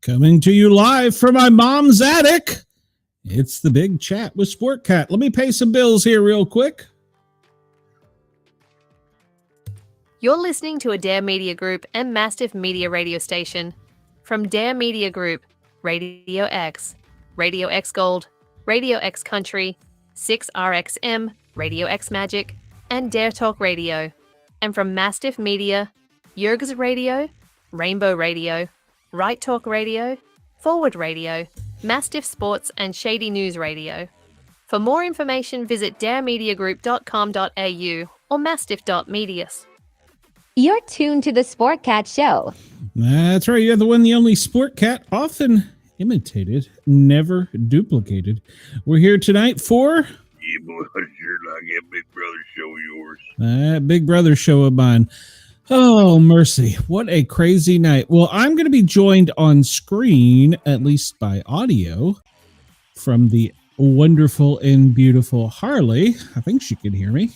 Coming to you live from my mom's attic. It's the Big Chat with Sport Cat. Let me pay some bills here real quick. You're listening to a Dare Media Group and Mastiff Media radio station. From Dare Media Group, Radio X Gold, Radio X Country, 6RXM, Radio X Magic, and Dare Talk Radio. And from Mastiff Media, Yerg's Radio, Rainbow Radio, Right Talk Radio, Forward Radio, Mastiff Sports and Shady News Radio. For more information, visit daremediagroup.com.au or mastiff.medias. You're tuned to the Sport Cat Show. That's right. You're the one, the only Sport Cat, often imitated, never duplicated. We're here tonight for... Yeah, boy, I sure like that Big Brother show of yours. That Big Brother show of mine. Oh, mercy. What a crazy night. Well, I'm going to be joined on screen, at least by audio, from the wonderful and beautiful Harley. I think she can hear me.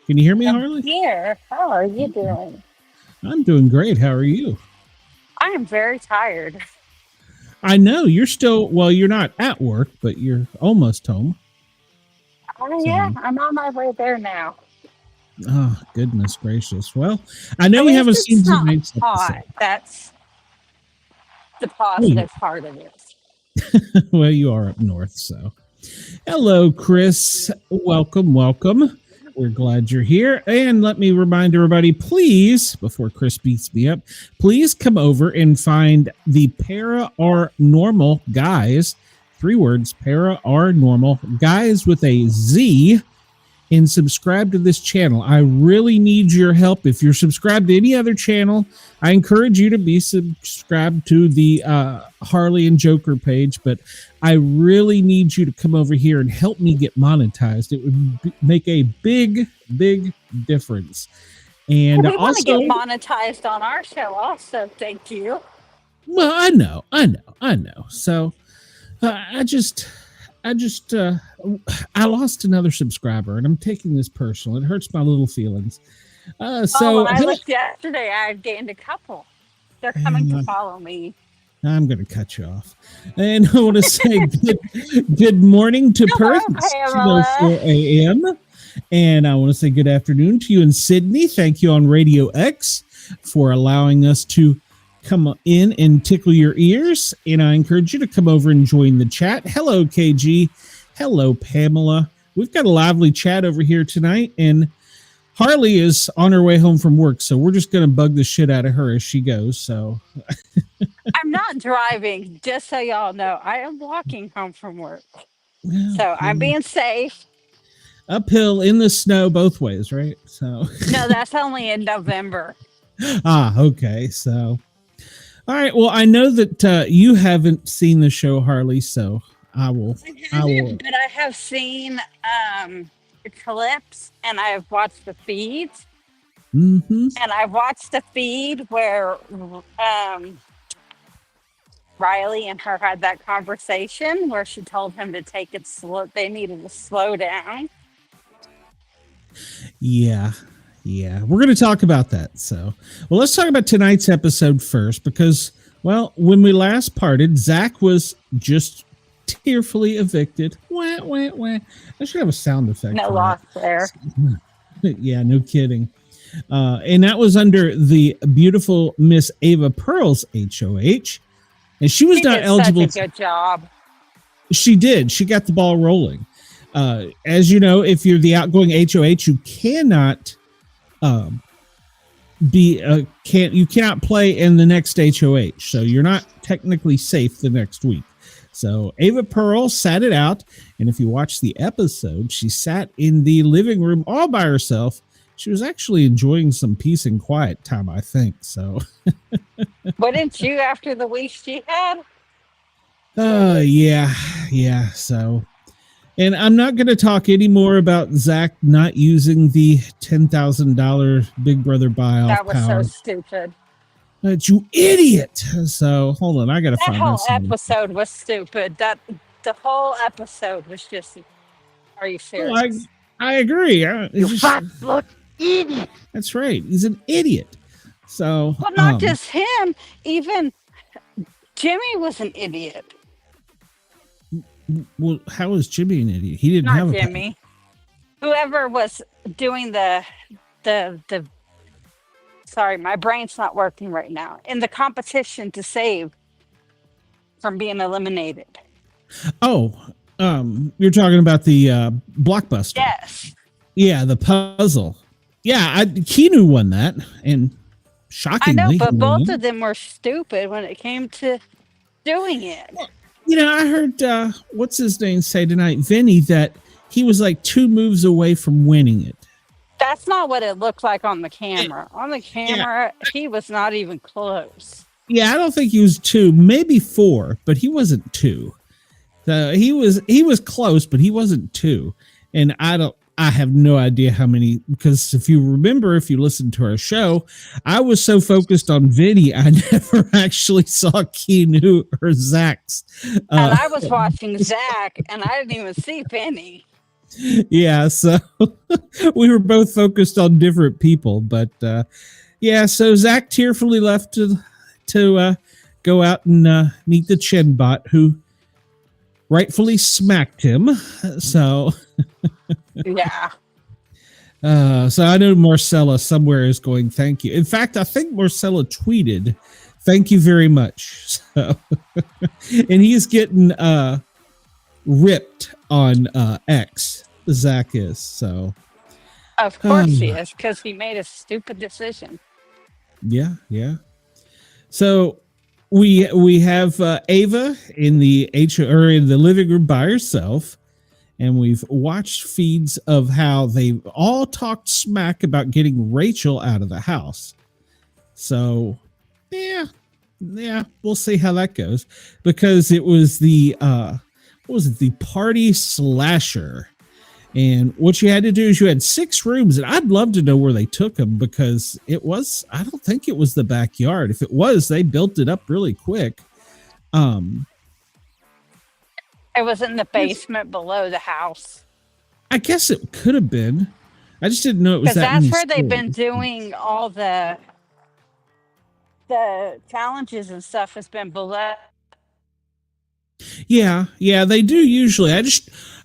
Can you hear me, Harley? Here. How are you doing? I'm doing great. How are you? I am very tired. I know. You're still, well, you're not at work, but you're almost home. Oh, yeah. I'm on my way there now. Oh, goodness gracious. Well, I know we haven't seen tonight's hot. That's the positive part of it. Well, you are up north, so. Hello, Chris. Welcome. We're glad you're here. And let me remind everybody, please, before Chris beats me up, please come over and find the Para Are Normal Guys. 3 words, Para Are Normal Guys with a Z. And subscribe to this channel. I really need your help. If you're subscribed to any other channel, I encourage you to be subscribed to the Harley and Joker page, but I really need you to come over here and help me get monetized. It would make a big difference. And we want also to get monetized on our show also, thank you. Well, I know. So I lost another subscriber, and I'm taking this personal. It hurts my little feelings. When I looked yesterday, I had gained a couple. They're coming to follow me. I'm going to cut you off. And I want to say good morning to Perth. It's 2:04 a.m. And I want to say good afternoon to you in Sydney. Thank you on Radio X for allowing us to come in and tickle your ears. And I encourage you to come over and join the chat. Hello, KG. Hello, Pamela. We've got a lively chat over here tonight, and Harley is on her way home from work, so we're just going to bug the shit out of her as she goes. So I'm not driving, just so y'all know. I am walking home from work. Well, so I'm being safe. Uphill in the snow both ways, right? So no, that's only in November. Okay. So, all right. Well, I know that you haven't seen the show, Harley, so I will. But I have seen the clips, and I have watched the feeds. Mm-hmm. And I watched the feed where Rylie and her had that conversation where she told him to take it slow. They needed to slow down. Yeah. Yeah. We're going to talk about that. So, well, let's talk about tonight's episode first because, well, when we last parted, Zach was just tearfully evicted. Wah, wah, wah. I should have a sound effect. No for loss there. that. Yeah, no kidding. And that was under the beautiful Miss Ava Pearl's HOH. And she was She not did eligible. Such a good job. She did. She got the ball rolling. As you know, if you're the outgoing HOH, you cannot you cannot play in the next HOH. So you're not technically safe the next week. So Ava Pearl sat it out. And if you watch the episode, she sat in the living room all by herself. She was actually enjoying some peace and quiet time, I think. So, Wouldn't you after the week she had? yeah. So, and I'm not going to talk anymore about Zach not using the $10,000 Big Brother buyoff That was power. so stupid. But you idiot! So hold on, I got to That find whole this. episode was stupid. The whole episode was just. Are you serious? I agree. It's just- look idiot. that's right. He's an idiot. So, Well, not just him. Even Jimmy was an idiot. well, how is Jimmy an idiot? He didn't have Not a Jimmy. Whoever was doing the. Sorry, my brain's not working right now. In the competition to save from being eliminated. Oh, you're talking about the blockbuster. Yes. Yeah, the puzzle. Yeah, Keanu won that, and I shockingly, know, but he both won. of them were stupid when it came to doing it. You know, I heard what's his name say tonight, Vinny, that he was like 2 moves away from winning it. That's not what it looked like on the camera. On the camera, he was not even close. Yeah, I don't think he was 2, maybe 4, but he wasn't 2. He was close, but he wasn't 2. And I have no idea how many, because if you remember, if you listened to our show, I was so focused on Vinny, I never actually saw Keanu or Zach's. And I was watching Zach, and I didn't even see Penny. Yeah, so we were both focused on different people, but yeah, so Zach tearfully left to go out and meet the Chinbot, who rightfully smacked him. So Yeah. so I know Marcella somewhere is going, thank you. In fact, I think Marcella tweeted, thank you very much. So and he's getting ripped on X. Zach is. So Of course he is, because he made a stupid decision. yeah. So we have Ava in the in the living room by herself, and we've watched feeds of how they all talked smack about getting Rachel out of the house. So yeah, we'll see how that goes, because it was the what was it, the party slasher. And what you had to do is you had 6 rooms, and I'd love to know where they took them, because I don't think it was the backyard. If it was, they built it up really quick. It was in the basement below the house. I guess it could have been. I just didn't know it was Because that. that's many where they've been stories. doing all the challenges and stuff has been below. Yeah, they do usually.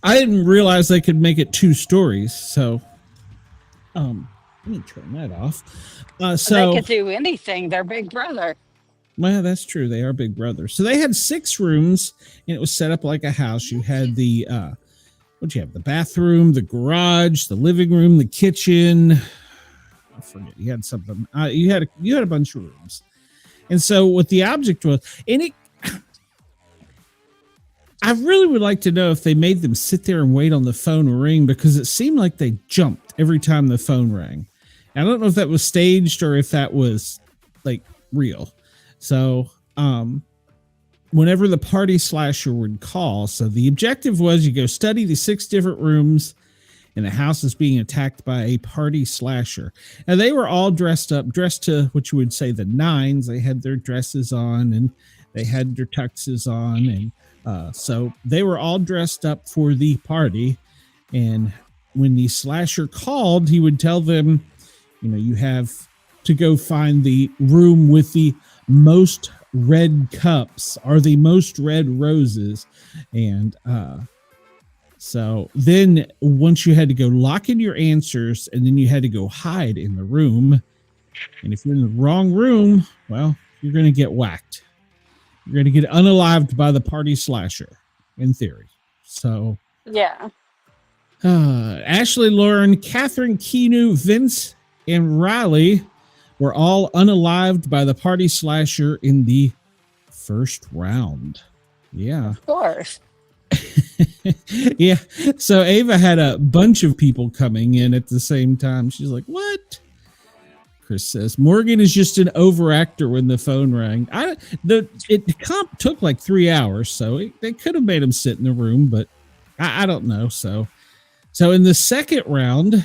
I didn't realize they could make it 2 stories. So, let me turn that off. So They could do anything. They're Big Brother. well, that's true. They are Big Brother. So they had 6 rooms, and it was set up like a house. You had the what'd you have? The bathroom, the garage, the living room, the kitchen. I forget. You had something. You had a bunch of rooms, and so what the object was, and it. I really would like to know if they made them sit there and wait on the phone ring, because it seemed like they jumped every time the phone rang. I don't know if that was staged or if that was like real. So, whenever the party slasher would call, so the objective was you go study the 6 different rooms, and the house is being attacked by a party slasher. And they were all dressed to what you would say the 9s. They had their dresses on, and they had their tuxes on, and so they were all dressed up for the party. And when the slasher called, he would tell them, you have to go find the room with the most red cups or the most red roses. And so then once you had to go lock in your answers, and then you had to go hide in the room. And if you're in the wrong room, well, you're going to get whacked. You're going to get unalived by the party slasher, in theory. So, Yeah. Ashley, Lauren, Catherine, Keanu, Vince, and Rylie were all unalived by the party slasher in the first round. Yeah. Of course. Yeah. So Ava had a bunch of people coming in at the same time. She's like, what? Chris says Morgan is just an overactor when the phone rang. The comp took like 3 hours, so they could have made him sit in the room, but I don't know. So in the second round,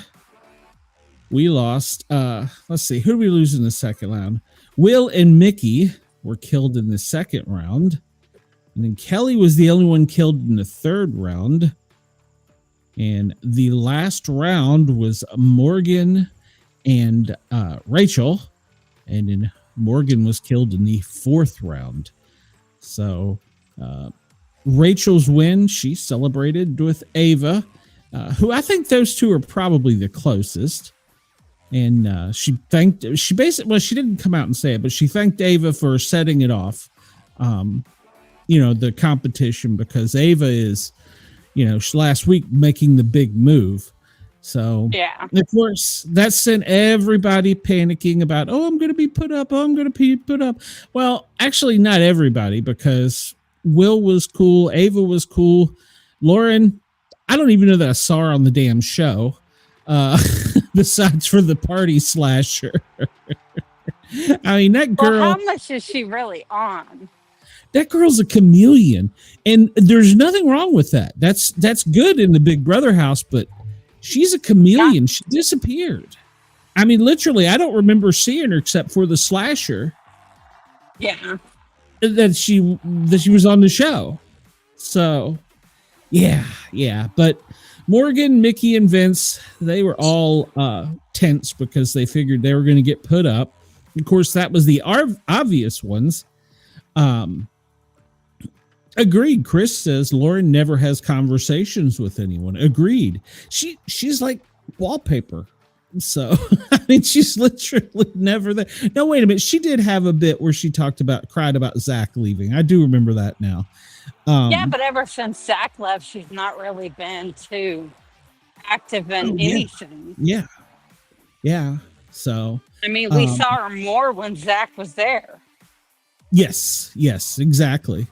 we lost. Let's see, who did we lose in the second round? Will and Mickey were killed in the second round, and then Kelly was the only one killed in the third round. And the last round was Morgan and Rachel, and then Morgan was killed in the fourth round. So Rachel's win, she celebrated with Ava, who I think those two are probably the closest. And she didn't come out and say it, but she thanked Ava for setting it off, the competition, because Ava is, last week making the big move. So, yeah, of course, that sent everybody panicking about, I'm going to be put up. I'm going to be put up. Well, actually, not everybody, because Will was cool. Ava was cool. Lauren, I don't even know that I saw her on the damn show, besides for the party slasher. I mean, that girl. Well, how much is she really on? That girl's a chameleon, and there's nothing wrong with that. That's good in the Big Brother house, but she's a chameleon. She disappeared. I mean, literally, I don't remember seeing her except for the slasher. Yeah. That she was on the show. So, yeah. But Morgan, Mickey, and Vince, they were all tense because they figured they were going to get put up. Of course, that was the obvious ones. Agreed. Chris says Lauren never has conversations with anyone. Agreed. She's like wallpaper. So, I mean, she's literally never there. No, wait a minute. She did have a bit where she cried about Zach leaving. I do remember that now. Yeah, but ever since Zach left, she's not really been too active in anything. Yeah. So, I mean, we saw her more when Zach was there. Yes, exactly.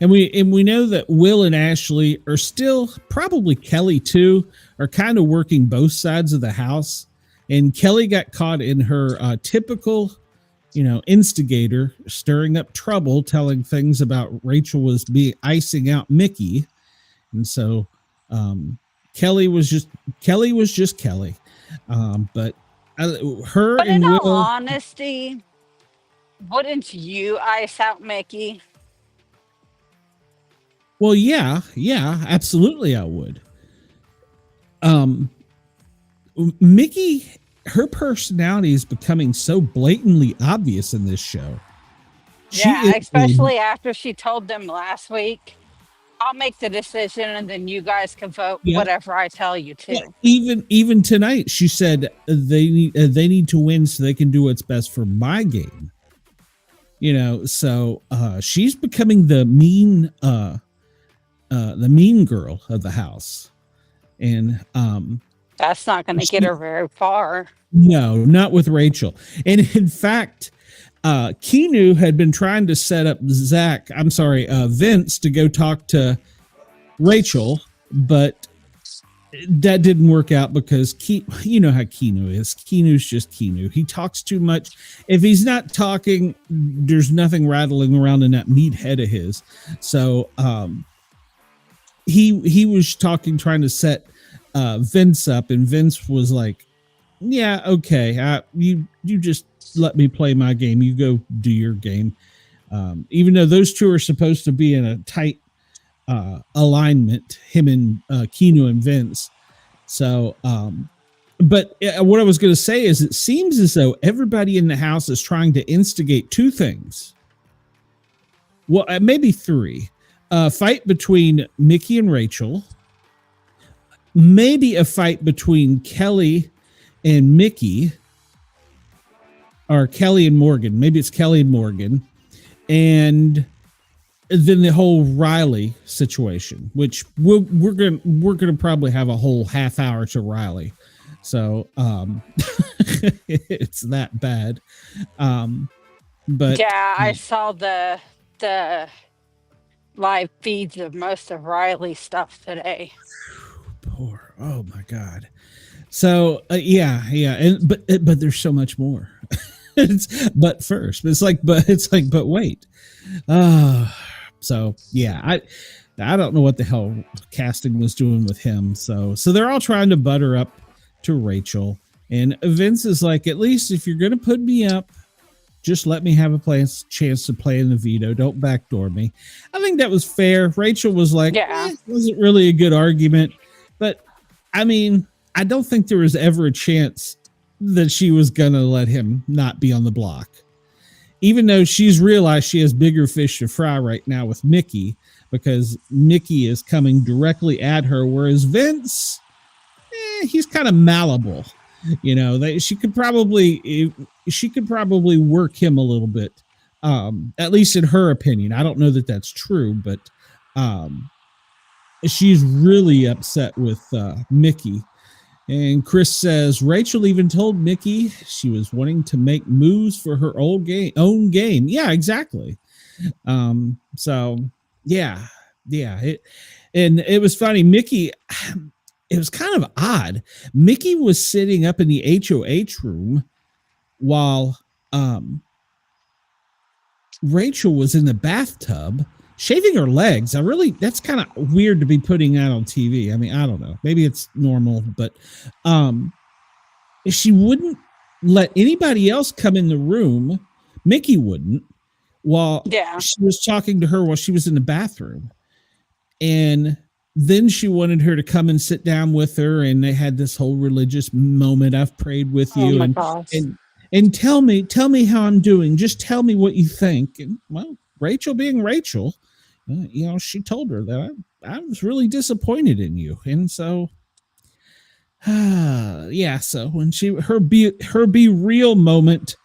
And we know that Will and Ashley are still, probably Kelly too, are kind of working both sides of the house. And Kelly got caught in her typical, instigator, stirring up trouble, telling things about Rachel was icing out Mickey. And so Kelly was just Kelly. But her But and in Will, all honesty, wouldn't you ice out Mickey? well, yeah, absolutely, I would. Mickey, her personality is becoming so blatantly obvious in this show. Especially after she told them last week, I'll make the decision and then you guys can vote whatever I tell you to. Even tonight, she said they need to win so they can do what's best for my game. So she's becoming the mean girl of the house. And that's not going to get her very far. No, not with Rachel. And in fact, Keanu had been trying to set up Vince to go talk to Rachel, but that didn't work out because you know how Keanu is. Keanu's just Keanu. He talks too much. If he's not talking, there's nothing rattling around in that meat head of his. So he was trying to set Vince up, and Vince was like, yeah, okay, you just let me play my game, you go do your game, even though those two are supposed to be in a tight alignment, him and Keanu and Vince. So, but what I was going to say is it seems as though everybody in the house is trying to instigate two things. Well, maybe three. A fight between Mickey and Rachel. Maybe a fight between Kelly and Mickey. Or Kelly and Morgan. Maybe it's Kelly and Morgan. And then the whole Rylie situation, which we're gonna probably have a whole half hour to Rylie. So it's that bad. But yeah, I saw the live feeds of most of Rylie stuff today. Poor, oh my God. So yeah, and but there's so much more. But wait. So yeah, I don't know what the hell casting was doing with him. So they're all trying to butter up to Rachel, and Vince is like, at least if you're gonna put me up, just let me have a chance to play in the veto. Don't backdoor me. I think that was fair. Rachel was like, it wasn't really a good argument, but I mean, I don't think there was ever a chance that she was gonna let him not be on the block. Even though she's realized she has bigger fish to fry right now with Mickey, because Mickey is coming directly at her, whereas Vince, he's kind of malleable. You know, she could probably work him a little bit, at least in her opinion. I don't know that that's true, but she's really upset with Mickey. And Chris says Rachel even told Mickey she was wanting to make moves for her own game. Yeah, exactly. So yeah. It was funny. Mickey, it was kind of odd. Mickey was sitting up in the HOH room while Rachel was in the bathtub shaving her legs. That's kind of weird to be putting that on TV. I mean, I don't know. Maybe it's normal, but she wouldn't let anybody else come in the room. Mickey wouldn't, while she was talking to her while she was in the bathroom. And then she wanted her to come and sit down with her, and they had this whole religious moment. I've prayed with you, and tell me how I'm doing. Just tell me what you think. And well, Rachel being Rachel, she told her that I was really disappointed in you, and so so when her be real moment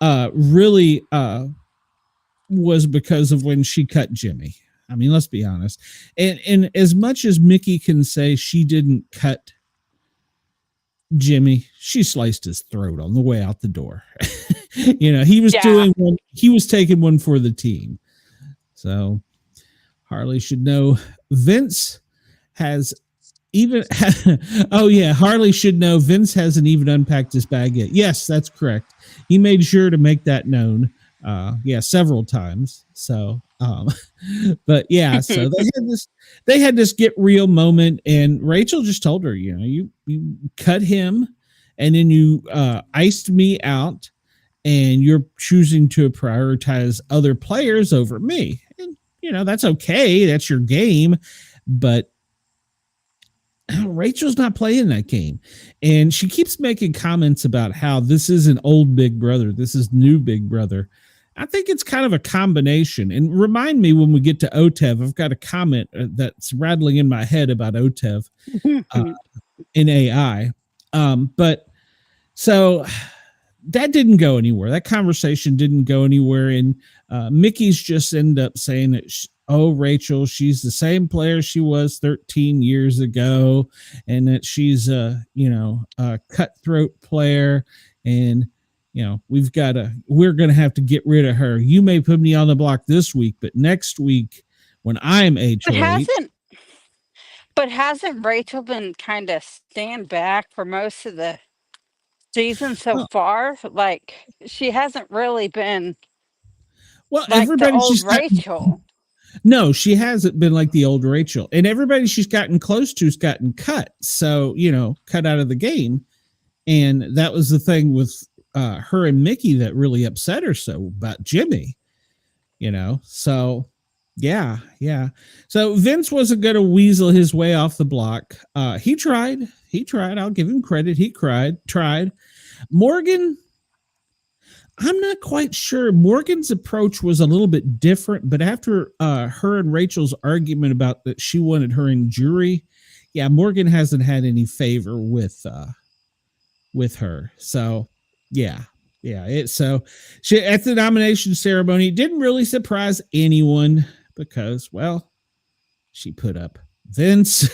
really was because of when she cut Jimmy. I mean, let's be honest. And as much as Mickey can say she didn't cut Jimmy, she sliced his throat on the way out the door. He was taking one for the team. So Harley should know Vince has Harley should know Vince hasn't even unpacked his bag yet. Yes, that's correct. He made sure to make that known. Several times. So, but yeah, so they had this get real moment, and Rachel just told her, you cut him, and then you iced me out, and you're choosing to prioritize other players over me. And that's okay. That's your game, but Rachel's not playing that game. And she keeps making comments about how this isn't old Big Brother. This is new Big Brother. I think it's kind of a combination. And remind me when we get to OTEV, I've got a comment that's rattling in my head about OTEV in AI. But so that didn't go anywhere. That conversation didn't go anywhere. And Mickey's just ended up saying that, Rachel, she's the same player she was 13 years ago, and that she's a cutthroat player. And we're going to have to get rid of her. You may put me on the block this week, but next week when I'm HOH. But hasn't Rachel been kind of stand back for most of the season so far? Like, she hasn't really been like everybody the old Rachel. No, she hasn't been like the old Rachel. And everybody she's gotten close to's gotten cut. So, cut out of the game. And that was the thing with her and Mickey that really upset her so about Jimmy, so Yeah, yeah. So Vince wasn't going to weasel his way off the block. He tried. He tried. I'll give him credit. He tried. Morgan, I'm not quite sure. Morgan's approach was a little bit different, but after her and Rachel's argument about that she wanted her in jury, yeah, Morgan hasn't had any favor with her. So yeah. So she at the nomination ceremony, it didn't really surprise anyone because, well, she put up Vince,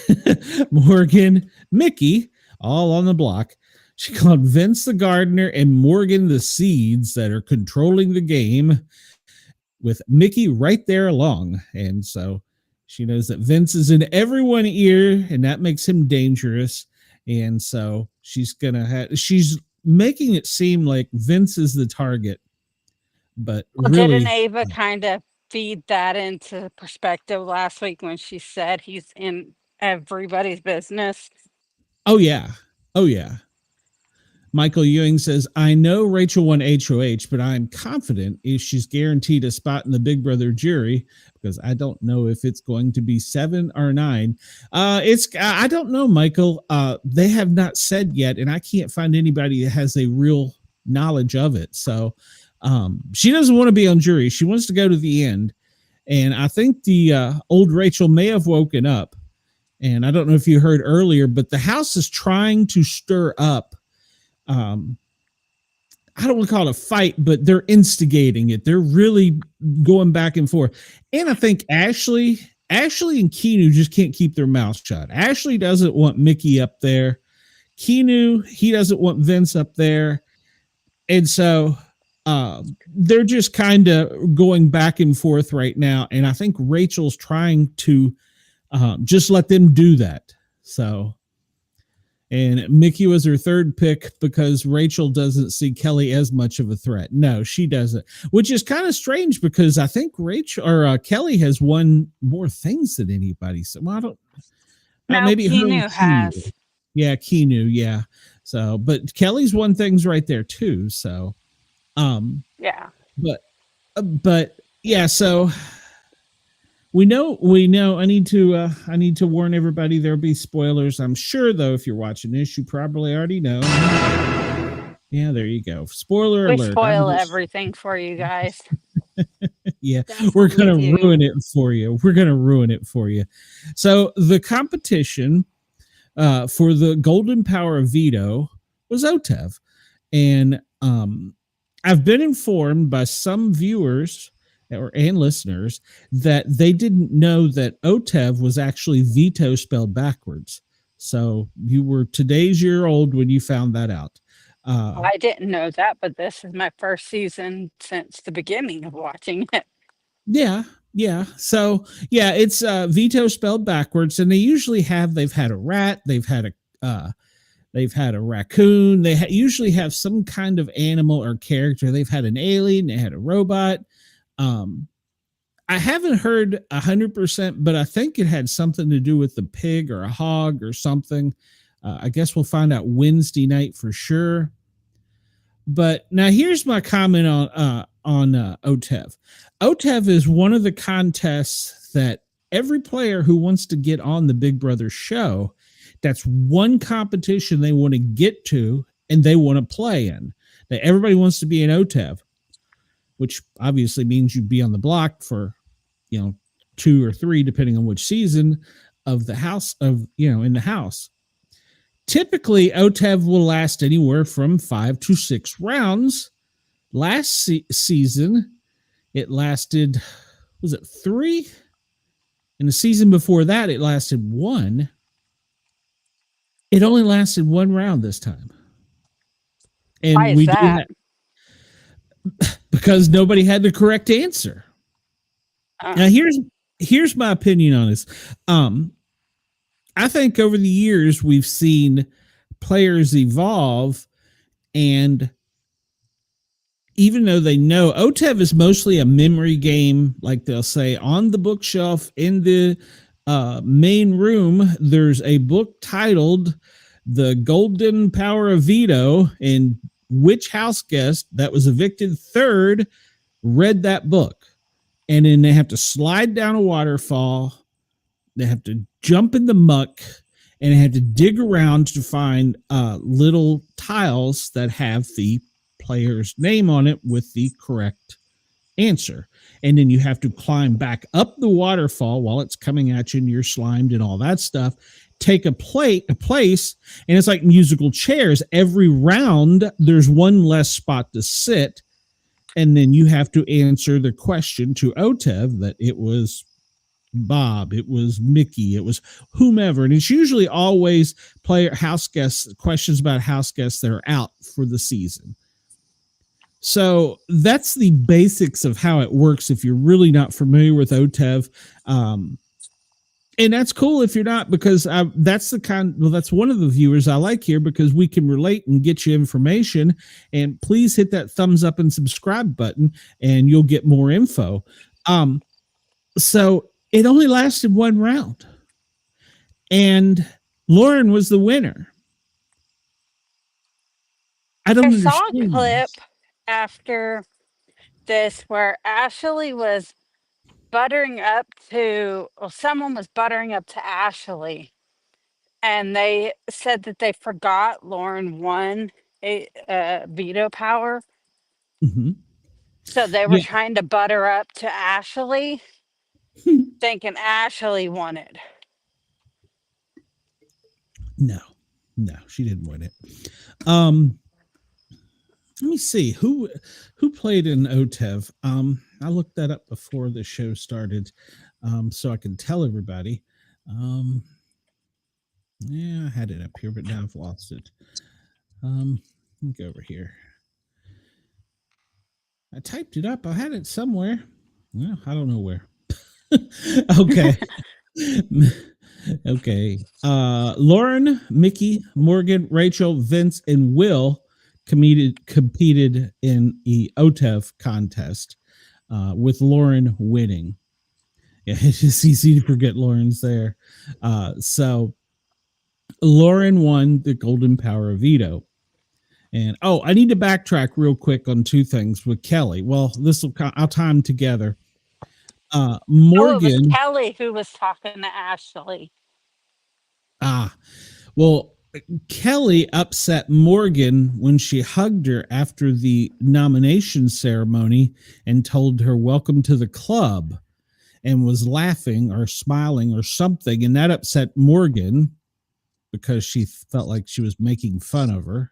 Morgan, Mickey, all on the block. She called Vince the gardener and Morgan the seeds that are controlling the game, with Mickey right there along. And so she knows that Vince is in everyone's ear, and that makes him dangerous. And so she's making it seem like Vince is the target. But Well, really, didn't Ava kind of feed that into perspective last week when she said he's in everybody's business? oh yeah. Michael Ewing says, I know Rachel won HOH, but I'm confident if she's guaranteed a spot in the Big Brother jury, because I don't know if it's going to be 7 or 9. I don't know, Michael. They have not said yet, and I can't find anybody that has a real knowledge of it. So she doesn't want to be on jury. She wants to go to the end. And I think the old Rachel may have woken up. And I don't know if you heard earlier, but the house is trying to stir up. I don't want to call it a fight, but they're instigating it. They're really going back and forth. And I think Ashley and Keanu just can't keep their mouths shut. Ashley doesn't want Mickey up there. Keanu, he doesn't want Vince up there. And so they're just kind of going back and forth right now. And I think Rachel's trying to just let them do that. So, and Mickey was her third pick because Rachel doesn't see Kelly as much of a threat. No, she doesn't, which is kind of strange because I think Rachel or Kelly has won more things than anybody. So I don't. No, Maybe Keanu has. Yeah, Keanu. Yeah. So, but Kelly's won things right there too. So, yeah. But yeah. So. We know. I need to warn everybody. There'll be spoilers. I'm sure, though, if you're watching this, you probably already know. Yeah, there you go. Spoiler We alert. spoil everything for you guys. Yeah, That's we're what we gonna do. ruin it for you. So the competition for the Golden Power of Veto was OTEV, and I've been informed by some viewers and listeners that they didn't know that OTEV was actually veto spelled backwards. So you were today's year old when you found that out. I didn't know that, but this is my first season since the beginning of watching it. Yeah. So yeah, it's veto spelled backwards, and they've had a rat, they've had a raccoon, they usually have some kind of animal or character. They've had an alien, they had a robot. I haven't heard 100%, but I think it had something to do with the pig or a hog or something. I guess we'll find out Wednesday night for sure. But now here's my comment on OTEV. OTEV is one of the contests that every player who wants to get on the Big Brother show, that's one competition they want to get to and they want to play in. That everybody wants to be in OTEV, which obviously means you'd be on the block for, 2 or 3, depending on which season of the house in the house. Typically, OTEV will last anywhere from 5 to 6 rounds. Last season, it lasted, was it 3? And the season before that, it lasted 1. It only lasted 1 round this time. And Why is that? Because nobody had the correct answer. Now here's my opinion on this. I think over the years we've seen players evolve, and even though they know OTEV is mostly a memory game, like they'll say on the bookshelf in the main room, there's a book titled The Golden Power of Veto, and which house guest that was evicted third read that book. and then they have to slide down a waterfall. They have to jump in the muck, and they have to dig around to find little tiles that have the player's name on it with the correct answer. And then you have to climb back up the waterfall while it's coming at you and you're slimed and all that stuff. Take a place, and it's like musical chairs. Every round, there's one less spot to sit, and then you have to answer the question to OTEV that it was Bob, it was Mickey, it was whomever, and it's usually always house guests, questions about house guests that are out for the season. So that's the basics of how it works if you're really not familiar with OTEV. And that's cool if you're not, because that's one of the viewers I like here, because we can relate and get you information. And please hit that thumbs up and subscribe button and you'll get more info. So it only lasted one round, and Lauren was the winner. I saw a clip after this where Ashley was someone was buttering up to Ashley, and they said that they forgot Lauren won a veto power. Mm-hmm. So they were trying to butter up to Ashley, thinking Ashley won it. No, she didn't win it. Let me see who played in OTEV. I looked that up before the show started, so I can tell everybody. Yeah, I had it up here, but now I've lost it. Let me go over here. I typed it up. I had it somewhere. Well, I don't know where. Okay. Okay. Lauren, Mickey, Morgan, Rachel, Vince, and Will competed in the OTEV contest, with Lauren winning. Yeah, it's just easy to forget Lauren's there. So Lauren won the Golden Power of Veto. And I need to backtrack real quick on two things with Kelly. Well, I'll tie them together. Morgan, it was Kelly who was talking to Ashley. Well, Kelly upset Morgan when she hugged her after the nomination ceremony and told her welcome to the club, and was laughing or smiling or something, and that upset Morgan because she felt like she was making fun of her,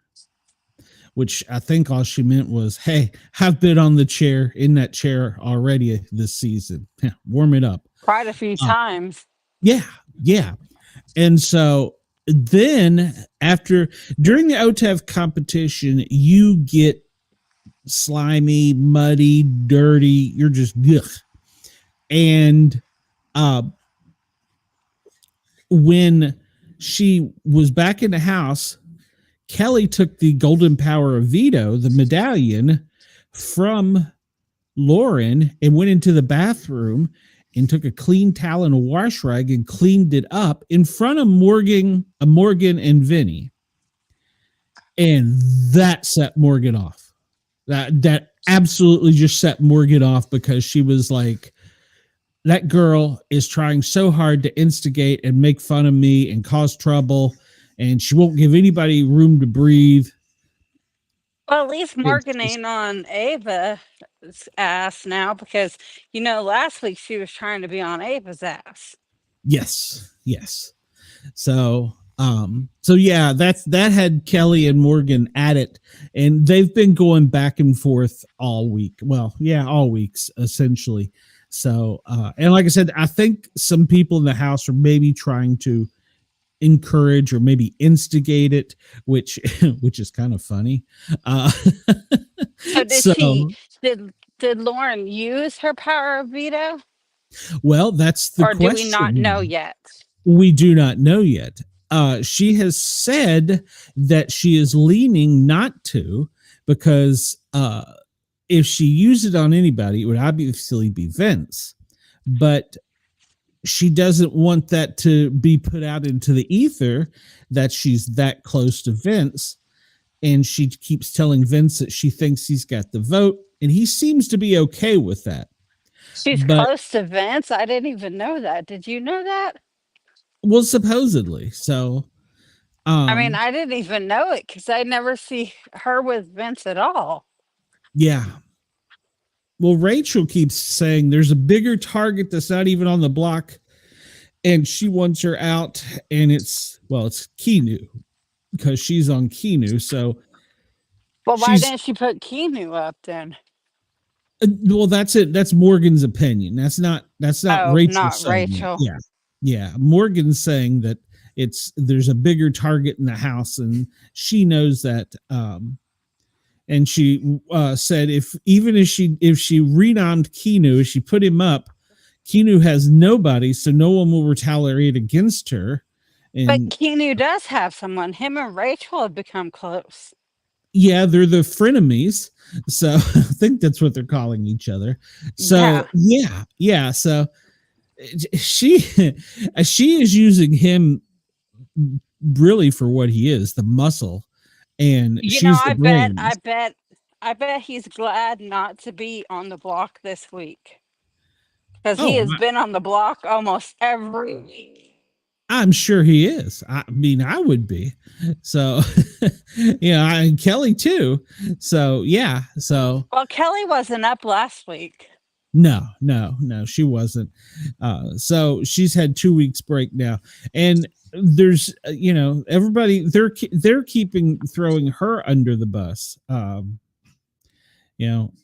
which I think all she meant was, hey, I've been in that chair already this season. Warm it up. Quite a few times. Yeah. And so then during the OTEV competition, you get slimy, muddy, dirty. You're just ugh. And when she was back in the house, Kelly took the Golden Power of Veto, the medallion, from Lauren and went into the bathroom and took a clean towel and a wash rag and cleaned it up in front of Morgan and Vinny. And that set Morgan off. That absolutely just set Morgan off, because she was like, that girl is trying so hard to instigate and make fun of me and cause trouble, and she won't give anybody room to breathe. Well, at least Morgan ain't on Ava's ass now, because, last week she was trying to be on Ava's ass. Yes. So yeah, that had Kelly and Morgan at it, and they've been going back and forth all week. Well, yeah, all weeks essentially. So, and like I said, I think some people in the house are maybe trying to encourage or maybe instigate it, which is kind of funny. So did Lauren use her power of veto? Well, that's the question. Or do we not know yet? We do not know yet. She has said that she is leaning not to, because if she used it on anybody, it would obviously be Vince, but she doesn't want that to be put out into the ether that she's that close to Vince. And she keeps telling Vince that she thinks he's got the vote, and he seems to be okay with that. She's But close to Vince. I didn't even know that. Did you know that? well, supposedly. So I mean, um I didn't even know it because I never see her with Vince at all. yeah. Well, Rachel keeps saying there's a bigger target that's not even on the block, and she wants her out, and it's Keanu, because she's on Keanu. So Well, why she's didn't she put Keanu up then? well, that's it. That's Morgan's opinion. That's not Oh, Rachel not saying it. Rachel. Yeah. Morgan's saying that there's a bigger target in the house, and she knows that. And she said if she renommed Keanu, if she put him up, Keanu has nobody, so no one will retaliate against her. But And Keanu does have someone. Him and Rachel have become close. yeah, they're the frenemies. So I think that's what they're calling each other. So Yeah. yeah. So she she is using him really for what he is, the muscle, and You know, she's the brains. I bet he's glad not to be on the block this week because he Oh, has been on the block almost every week. I'm sure he is. I mean, I would be. So, and Kelly too. So, yeah. So, Well, Kelly wasn't up last week. no, she wasn't. So she's had 2 weeks break now, and there's, everybody they're keeping throwing her under the bus.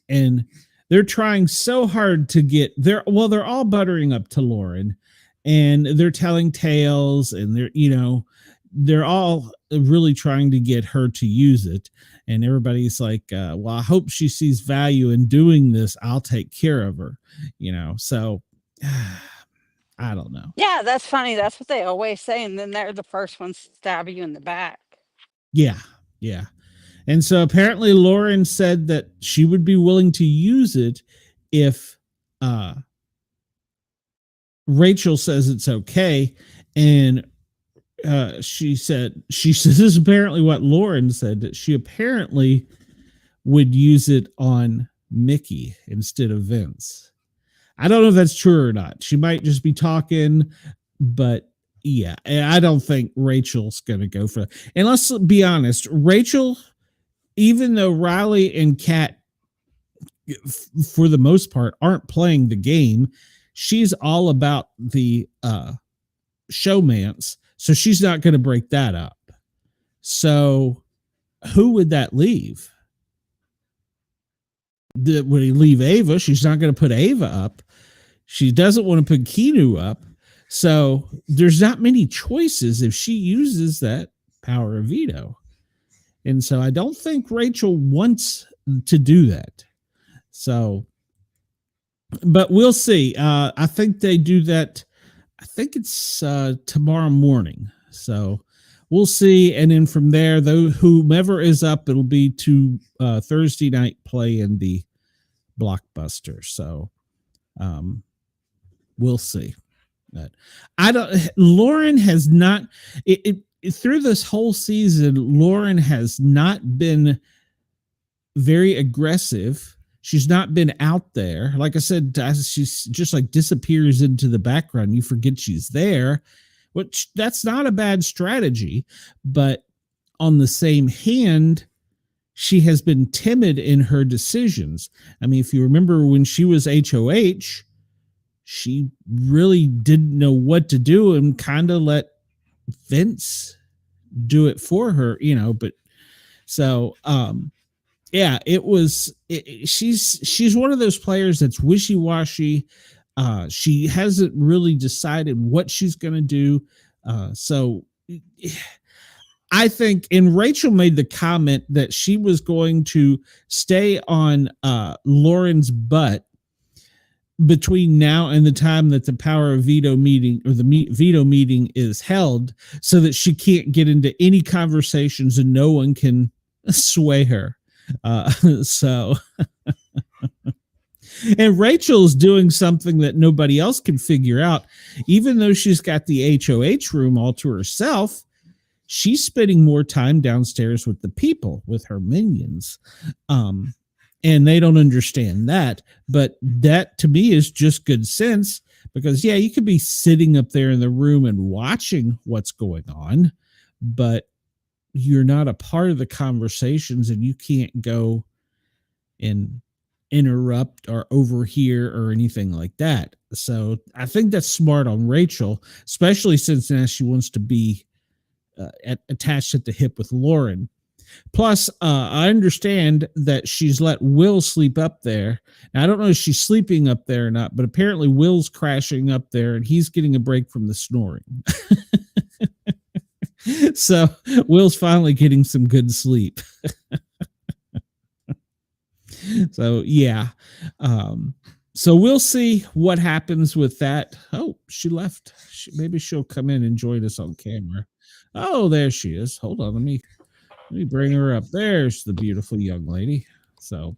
And they're trying so hard to get they're all buttering up to Lauren, and they're telling tales, and they're all really trying to get her to use it. And everybody's like, well, I hope she sees value in doing this. I'll take care of her, so I don't know. Yeah, that's funny. That's what they always say. And then they're the first ones to stab you in the back. Yeah. And so apparently Lauren said that she would be willing to use it if Rachel says it's okay. And she said this is apparently what Lauren said, that she apparently would use it on Mickey instead of Vince. I don't know if that's true or not. She might just be talking, but yeah, I don't think Rachel's going to go for that. And let's be honest, Rachel, even though Rylie and Kat, for the most part, aren't playing the game, she's all about the showmance. So she's not going to break that up. So who would that leave? Would he leave Ava? She's not going to put Ava up. She doesn't want to put Keanu up. So there's not many choices if she uses that power of veto. And so I don't think Rachel wants to do that. So, but we'll see. I think they do that. I think it's tomorrow morning. So we'll see. And then from there, though, whomever is up, it'll be to Thursday night play in the blockbuster. So we'll see. But Lauren has not, through this whole season, Lauren has not been very aggressive. She's not been out there. Like I said, she's just like disappears into the background. You forget she's there, which that's not a bad strategy. But on the same hand, she has been timid in her decisions. I mean, if you remember when she was HOH, she really didn't know what to do and kind of let Vince do it for her, but so, yeah, she's one of those players that's wishy-washy. She hasn't really decided what she's going to do. So I think, and Rachel made the comment that she was going to stay on Lauren's butt between now and the time that the power of veto meeting or the veto meeting is held, so that she can't get into any conversations and no one can sway her. So and Rachel's doing something that nobody else can figure out. Even though she's got the HOH room all to herself, she's spending more time downstairs with the people, with her minions. and they don't understand that. But that to me is just good sense, because yeah, you could be sitting up there in the room and watching what's going on, but you're not a part of the conversations, and you can't go and interrupt or overhear or anything like that. So I think that's smart on Rachel, especially since now she wants to be attached at the hip with Lauren. Plus, I understand that she's let Will sleep up there. Now, I don't know if she's sleeping up there or not, but apparently Will's crashing up there and he's getting a break from the snoring. So Will's finally getting some good sleep. So, yeah. So we'll see what happens with that. Oh, she left. Maybe she'll come in and join us on camera. Oh, there she is. Hold on. Let me bring her up. There's the beautiful young lady. So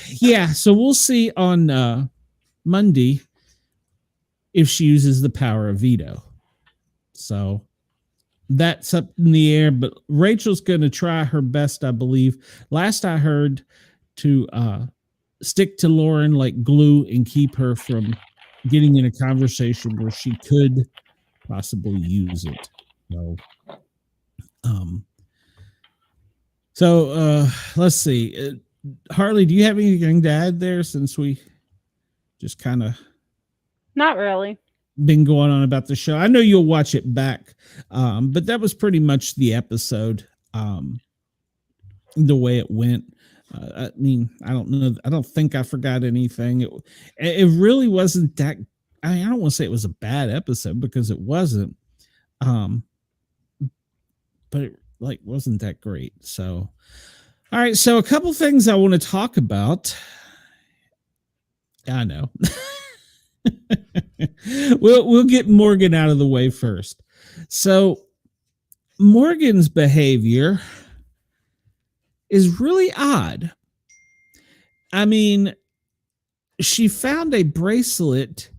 yeah. So we'll see on Monday if she uses the power of veto. So that's up in the air, but Rachel's going to try her best, I believe. Last I heard, to stick to Lauren like glue and keep her from getting in a conversation where she could possibly use it. So let's see. Harley, do you have anything to add there, since we just kind of Not really. been going on about the show? I know you'll watch it back, but that was pretty much the episode, the way it went. I mean, I don't know. I don't think I forgot anything. It really wasn't that. I don't want to say it was a bad episode, because it wasn't. But it wasn't that great. So, all right. So a couple things I want to talk about. I know. We'll get Morgan out of the way first. So Morgan's behavior is really odd. I mean, she found a bracelet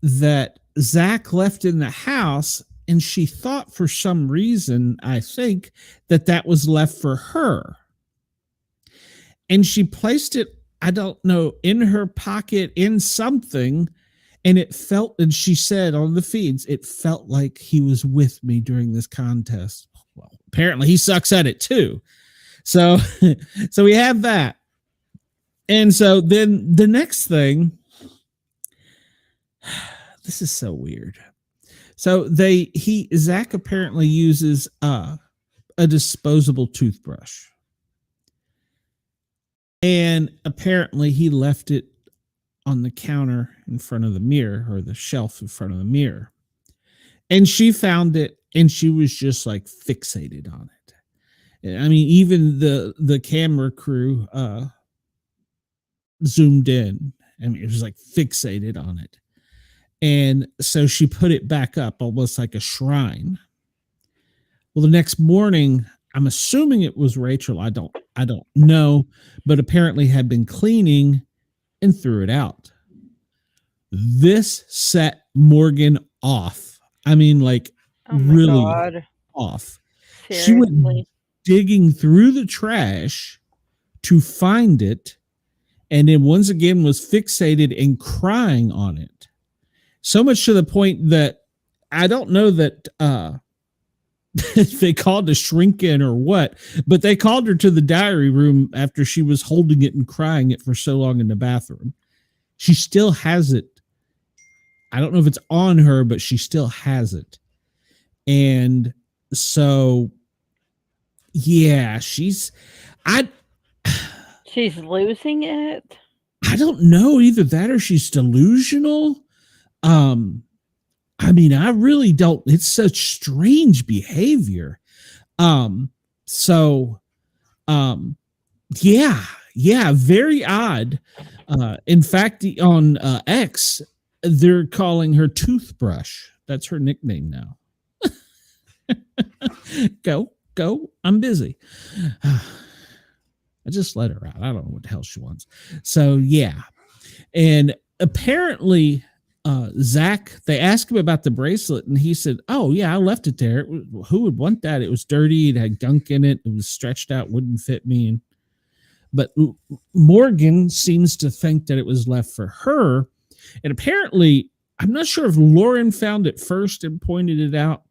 that Zach left in the house, and she thought for some reason, I think, that was left for her. And she placed it, I don't know, in her pocket, in something. And it felt, and she said on the feeds, it felt like he was with me during this contest. Well, apparently he sucks at it too. So we have that. And so then the next thing, this is so weird. So Zach apparently uses a disposable toothbrush. And apparently he left it on the counter in front of the mirror, or the shelf in front of the mirror. And she found it, and she was just like fixated on it. I mean, even the camera crew zoomed in. I mean, it was like fixated on it. And so she put it back up almost like a shrine. Well, the next morning, I'm assuming it was Rachel. I don't know, but apparently had been cleaning and threw it out. This set Morgan off. I mean, like, really God. off. Seriously? She went digging through the trash to find it, and then once again was fixated and crying on it. So much to the point that I don't know that they called a shrink in or what, but they called her to the diary room after she was holding it and crying it for so long in the bathroom. She still has it. I don't know if it's on her, but she still has it. And so, yeah, she's losing it. I don't know, either that or she's delusional. I mean, I really don't. It's such strange behavior. Yeah, very odd. In fact, on X, they're calling her Toothbrush. That's her nickname now. Go. I'm busy. I just let her out. I don't know what the hell she wants. So, yeah. And apparently, Zach, they asked him about the bracelet, and he said, "Oh, yeah, I left it there. Who would want that? It was dirty. It had gunk in it. It was stretched out. Wouldn't fit me." but Morgan seems to think that it was left for her. And apparently, I'm not sure if Lauren found it first and pointed it out,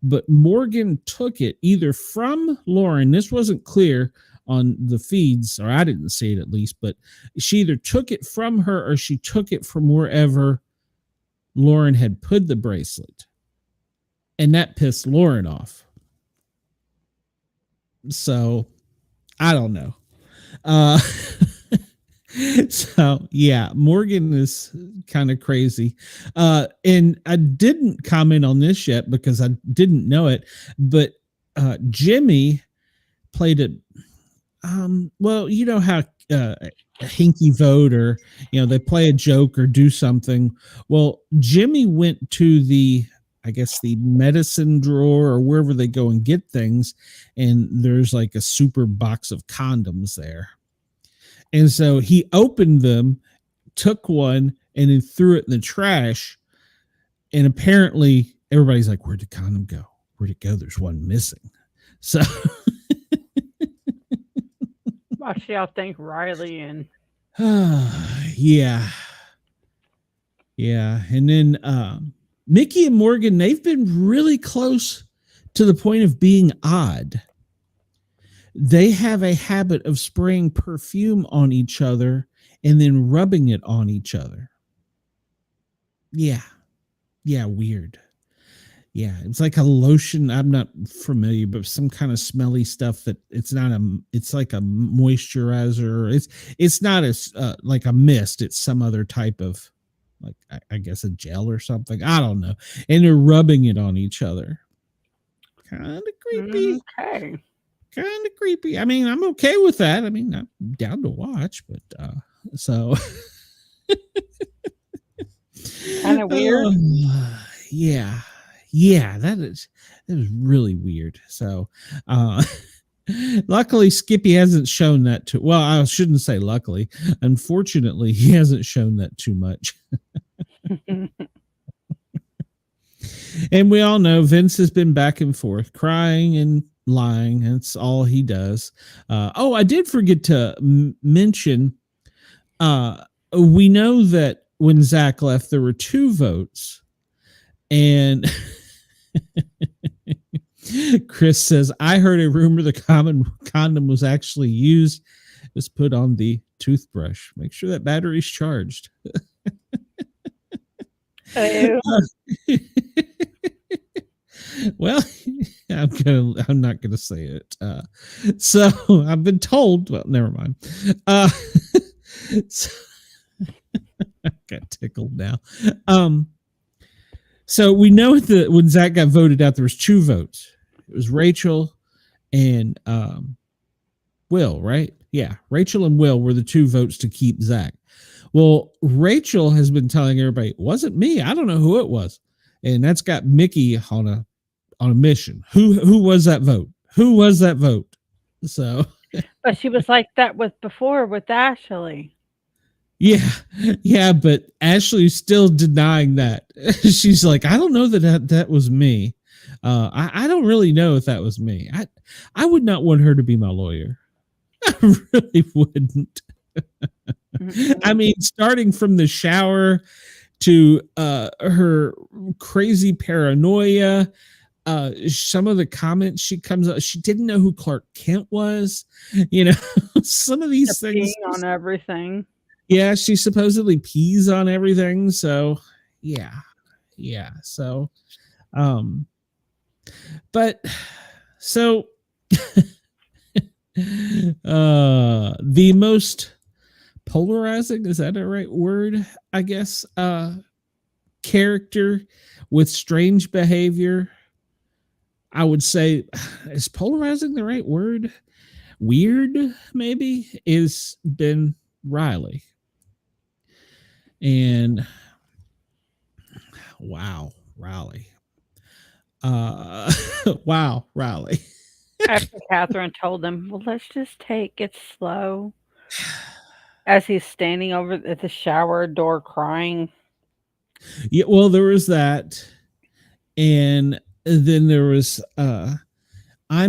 but Morgan took it either from Lauren. This wasn't clear on the feeds, or I didn't see it at least, but she either took it from her or she took it from wherever Lauren had put the bracelet. And that pissed Lauren off. So I don't know. So yeah, Morgan is kind of crazy. And I didn't comment on this yet because I didn't know it, but Jimmy played it. Well, you know how a hinky vote, or they play a joke or do something. Well, Jimmy went to the, I guess, the medicine drawer or wherever they go and get things, and there's like a super box of condoms there. And so he opened them, took one, and then threw it in the trash. And apparently everybody's like, where'd the condom go? Where'd it go? There's one missing. So Actually, I think Rylie and yeah. And then Mickey and Morgan, they've been really close to the point of being odd. They have a habit of spraying perfume on each other and then rubbing it on each other. Yeah, weird. Yeah, it's like a lotion. I'm not familiar, but some kind of smelly stuff that it's like a moisturizer. It's not like a mist. It's some other type of, like, I guess a gel or something. I don't know. And they're rubbing it on each other. Kind of creepy. Okay. Kind of creepy. I mean, I'm okay with that. I mean, I'm down to watch, but so Kind of weird. Yeah, that is really weird. So luckily Skippy hasn't shown that too well. I shouldn't say luckily. Unfortunately, he hasn't shown that too much. And we all know Vince has been back and forth, crying and lying. That's all he does. I did forget to mention, we know that when Zach left, there were 2 votes. And Chris says, I heard a rumor the condom was actually used. It was put on the toothbrush. Make sure that battery's charged. Well, I'm not gonna say it. So I've been told. Well, never mind. So, I got tickled now. So we know that when Zach got voted out, there was 2 votes. It was Rachel and Will, right? Yeah, Rachel and Will were the 2 votes to keep Zach. Well, Rachel has been telling everybody, it wasn't me. I don't know who it was. And that's got Mickey on a mission. Who was that vote? Who was that vote? So, but she was like that before with Ashley. Yeah, but Ashley's still denying that. She's like, I don't know that was me. I don't really know if that was me. I would not want her to be my lawyer. I really wouldn't. I mean, starting from the shower to her crazy paranoia, some of the comments she comes up, she didn't know who Clark Kent was. Some of these things on everything. Yeah, she supposedly pees on everything. So yeah. So, but so the most polarizing, is that a right word? I guess, character with strange behavior. I would say, is polarizing the right word? Weird, maybe, is been Rylie. And wow, Rylie. Wow, Rylie. After Catherine told him, well, let's just take it slow. As he's standing over at the shower door crying. Yeah, well, there was that. And then there was I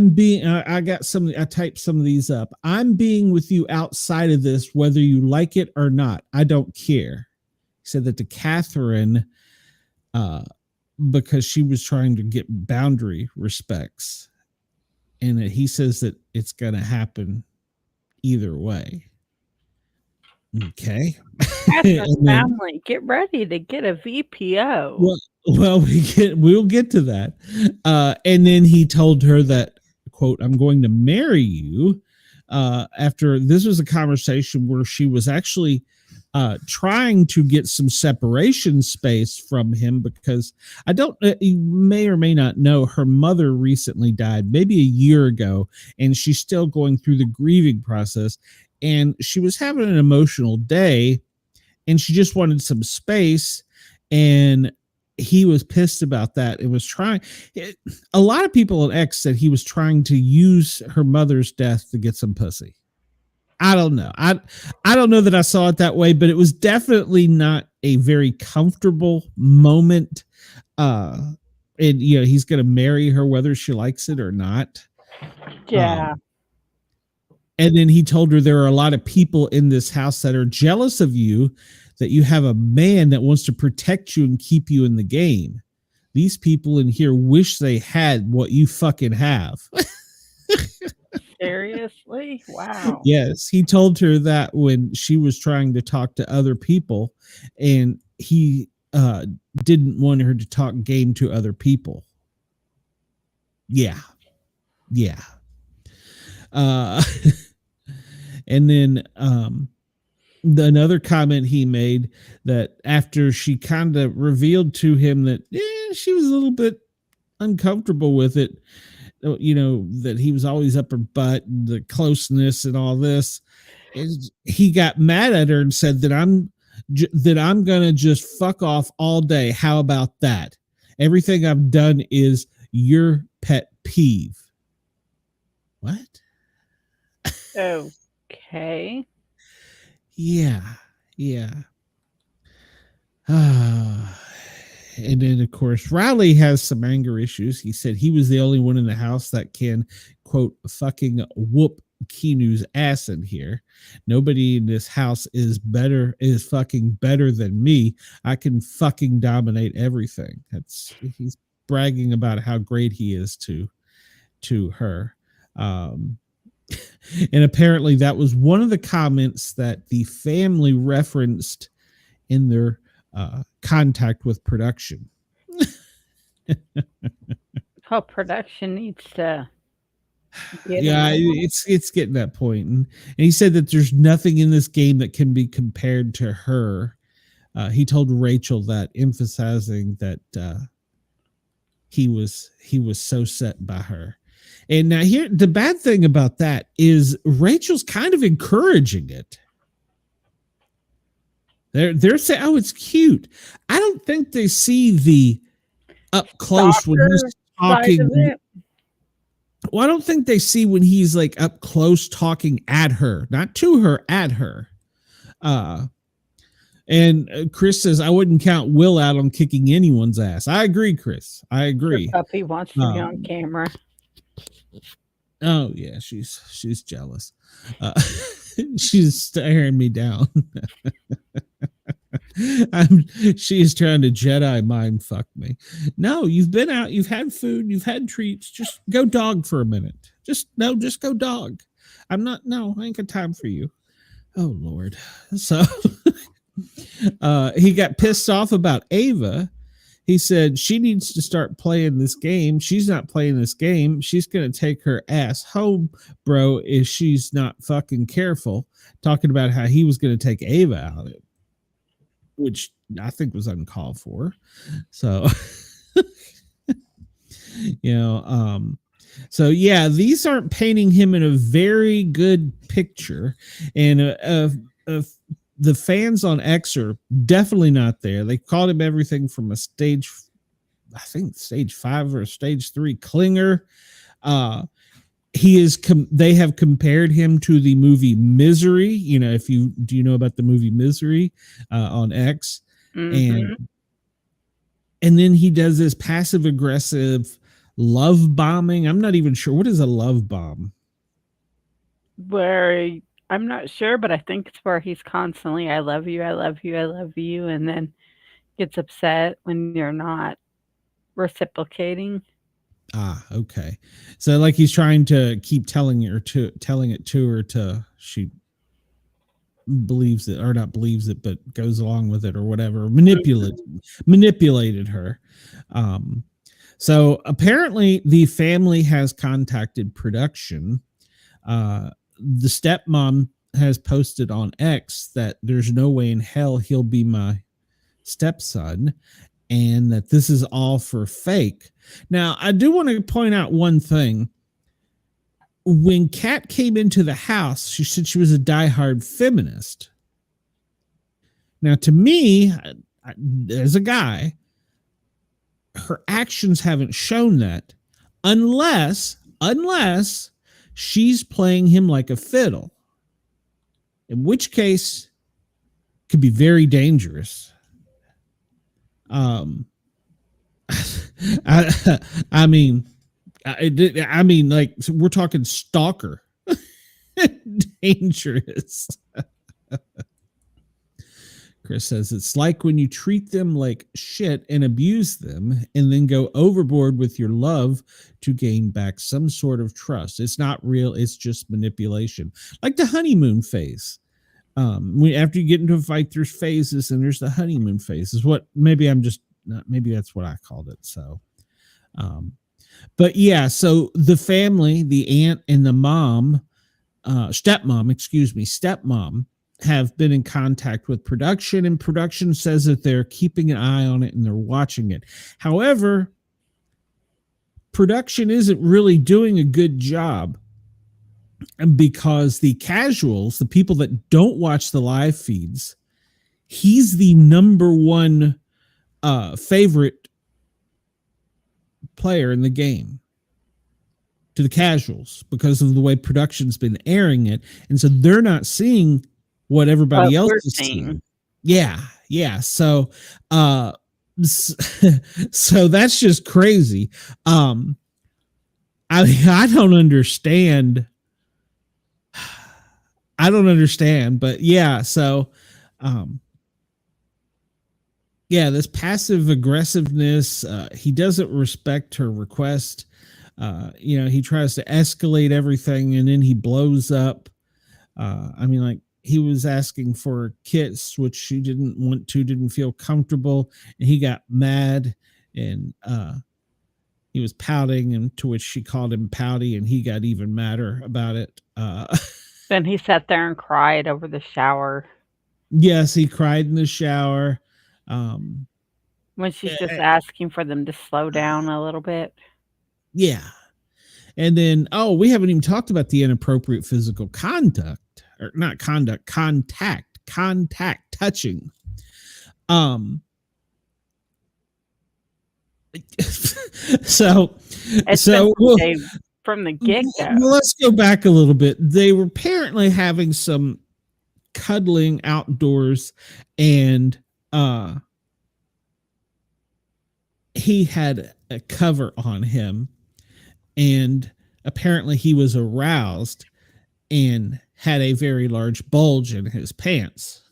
got some, I typed some of these up. I'm being with you outside of this, whether you like it or not. I don't care. He said that to Catherine, because she was trying to get boundary respects. And he says that it's going to happen either way. Okay. Catherine's family, get ready to get a VPO. Well, we'll get to that. And then he told her that, quote, I'm going to marry you. After this was a conversation where she was actually trying to get some separation space from him, because I don't, you may or may not know, her mother recently died, maybe a year ago, and she's still going through the grieving process. And she was having an emotional day, and she just wanted some space. And he was pissed about that. It was trying. A lot of people at X said he was trying to use her mother's death to get some pussy. I don't know. I don't know that I saw it that way, but it was definitely not a very comfortable moment. And he's going to marry her whether she likes it or not. Yeah. And then he told her there are a lot of people in this house that are jealous of you, that you have a man that wants to protect you and keep you in the game. These people in here wish they had what you fucking have. Seriously? Wow. Yes, he told her that when she was trying to talk to other people, and he didn't want her to talk game to other people. Yeah. And then another comment he made, that after she kind of revealed to him that she was a little bit uncomfortable with it, that he was always up her butt and the closeness and all this, and he got mad at her and said that I'm gonna just fuck off all day. How about that? Everything I've done is your pet peeve. What? Okay. Yeah. And then, of course, Rylie has some anger issues. He said he was the only one in the house that can, quote, fucking whoop Kinu's ass in here. Nobody in this house is fucking better than me. I can fucking dominate everything. He's bragging about how great he is to her. And apparently that was one of the comments that the family referenced in their contact with production. Production needs to it's getting that point. And he said that there's nothing in this game that can be compared to her. He told Rachel that, emphasizing that he was so set by her. And now here, the bad thing about that is Rachel's kind of encouraging it. They're saying, oh, it's cute. I don't think they see the up close when he's talking. Well, I don't think they see when he's like up close talking at her, not to her, at her. And Chris says, I wouldn't count Will out on kicking anyone's ass. I agree, Chris. I agree. The puppy wants to be on camera. Oh yeah, she's jealous. She's staring me down. She's trying to Jedi mind fuck me. No, you've been out, you've had food, you've had treats. Just go dog for a minute. Just go dog. I ain't got time for you. Oh Lord. So he got pissed off about Ava. He said she needs to start playing this game. She's not playing this game. She's going to take her ass home, bro, if she's not fucking careful. Talking about how he was going to take Ava out of it, which I think was uncalled for. So, so yeah, these aren't painting him in a very good picture. And the fans on X are definitely not there. They called him everything from a stage 5 or stage 3 clinger. They have compared him to the movie Misery. Do you know about the movie Misery on X? Mm-hmm. And then he does this passive aggressive love bombing. I'm not even sure. What is a love bomb? Where I'm not sure, but I think it's where he's constantly, I love you, I love you, I love you, and then gets upset when you're not reciprocating. Ah, okay. So like he's trying to keep telling it to her to she believes it or not believes it, but goes along with it or whatever. Manipulated her. So apparently the family has contacted production. The stepmom has posted on X that there's no way in hell he'll be my stepson and that this is all for fake. Now, I do want to point out one thing. When Kat came into the house, she said she was a diehard feminist. Now, to me, as a guy, her actions haven't shown that unless she's playing him like a fiddle, in which case could be very dangerous. I mean, like we're talking stalker dangerous. Chris says it's like when you treat them like shit and abuse them and then go overboard with your love to gain back some sort of trust. It's not real. It's just manipulation, like the honeymoon phase. After you get into a fight, there's phases, and there's the honeymoon phase. Is what maybe that's what I called it. So, but yeah. So the family, the aunt and the mom, stepmom, have been in contact with production, and production says that they're keeping an eye on it and they're watching it. However, production isn't really doing a good job because the casuals, the people that don't watch the live feeds, he's the number one favorite player in the game to the casuals because of the way production's been airing it. And so they're not seeing what everybody else is seeing. Yeah. So so that's just crazy. I don't understand, but yeah, so this passive aggressiveness, he doesn't respect her request. He tries to escalate everything and then he blows up. Like he was asking for a kiss, which she didn't want to, didn't feel comfortable, and he got mad and he was pouting, and to which she called him pouty, and he got even madder about it. Then he sat there and cried over the shower. Yes, he cried in the shower. When she's just asking for them to slow down a little bit. Yeah. And then, we haven't even talked about the inappropriate physical contact, touching. From the get-go. Let's go back a little bit. They were apparently having some cuddling outdoors, and he had a cover on him, and apparently he was aroused and had a very large bulge in his pants.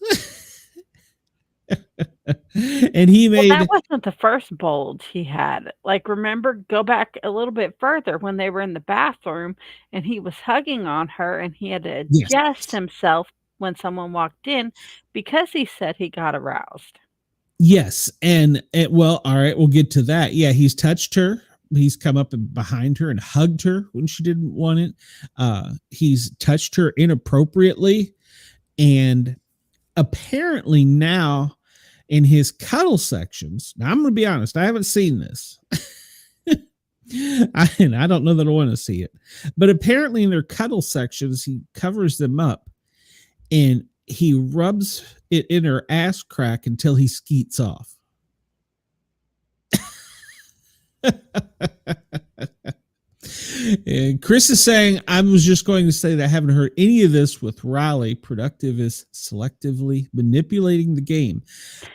And that wasn't the first bulge he had. Like, remember, go back a little bit further when they were in the bathroom and he was hugging on her and he had to adjust himself when someone walked in because he said he got aroused. Yes. And all right, we'll get to that. Yeah, he's touched her. He's come up behind her and hugged her when she didn't want it. He's touched her inappropriately. And apparently now in his cuddle sections, now I'm going to be honest, I haven't seen this. I don't know that I want to see it. But apparently in their cuddle sections, he covers them up and he rubs it in her ass crack until he skeets off. And Chris is saying, I was just going to say that I haven't heard any of this with Rylie. Productive is selectively manipulating the game.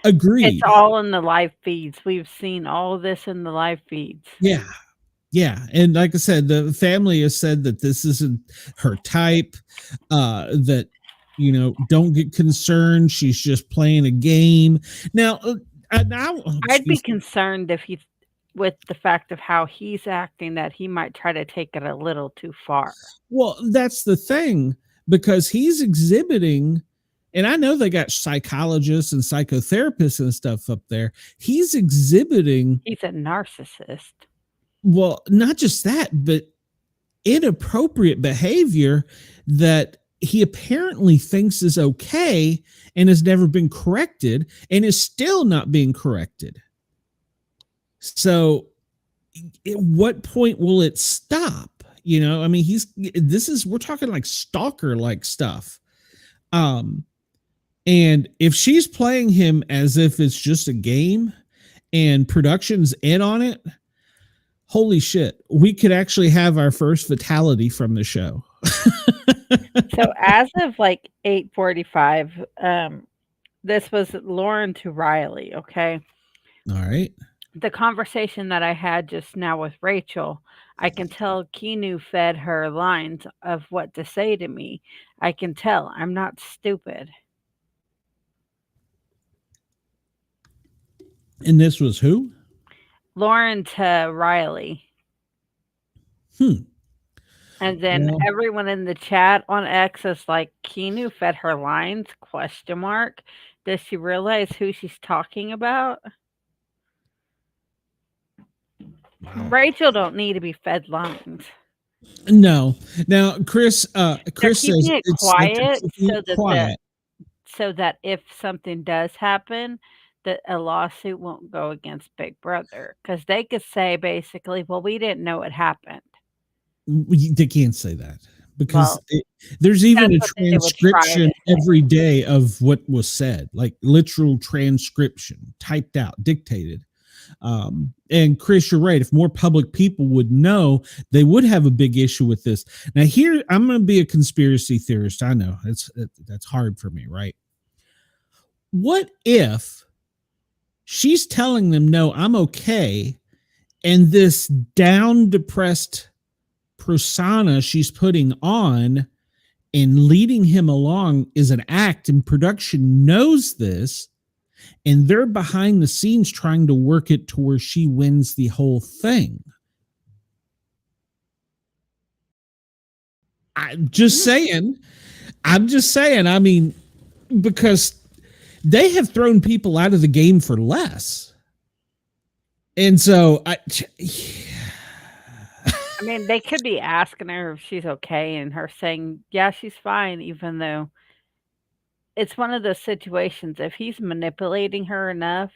Agreed. It's all in the live feeds. We've seen all of this in the live feeds. Yeah. Yeah, and like I said, the family has said that this isn't her type. That don't get concerned. She's just playing a game. Now, I'd be excuse me. concerned if he's with the fact of how he's acting that he might try to take it a little too far. Well, that's the thing because he's exhibiting, and I know they got psychologists and psychotherapists and stuff up there. He's exhibiting. He's a narcissist. Well, not just that, but inappropriate behavior that he apparently thinks is okay and has never been corrected and is still not being corrected. So at what point will it stop? I mean, we're talking like stalker like stuff. And if she's playing him as if it's just a game and production's in on it, holy shit, we could actually have our first fatality from the show. So as of like 8:45, this was Lauren to Rylie, okay? All right. The conversation that I had just now with Rachel, I can tell Keanu fed her lines of what to say to me. I can tell. I'm not stupid. And this was who? Lauren to Rylie. And then everyone in the chat on X is like, Keanu fed her lines, ? Does she realize who she's talking about? Wow. Rachel don't need to be fed lines. No. Now, Chris says it quiet quiet so that if something does happen, that a lawsuit won't go against Big Brother. Because they could say basically, well, we didn't know it happened. They can't say that because there's even a transcription every day of what was said, like literal transcription, typed out, dictated. And Chris, you're right. If more public people would know, they would have a big issue with this. Now, here I'm going to be a conspiracy theorist. I know that's hard for me, right? What if she's telling them, "No, I'm okay," and this down, depressed persona she's putting on and leading him along is an act, and production knows this, and they're behind the scenes trying to work it to where she wins the whole thing? I'm just saying. I mean, because they have thrown people out of the game for less. And so I mean, they could be asking her if she's okay and her saying, yeah, she's fine, even though it's one of those situations. If he's manipulating her enough,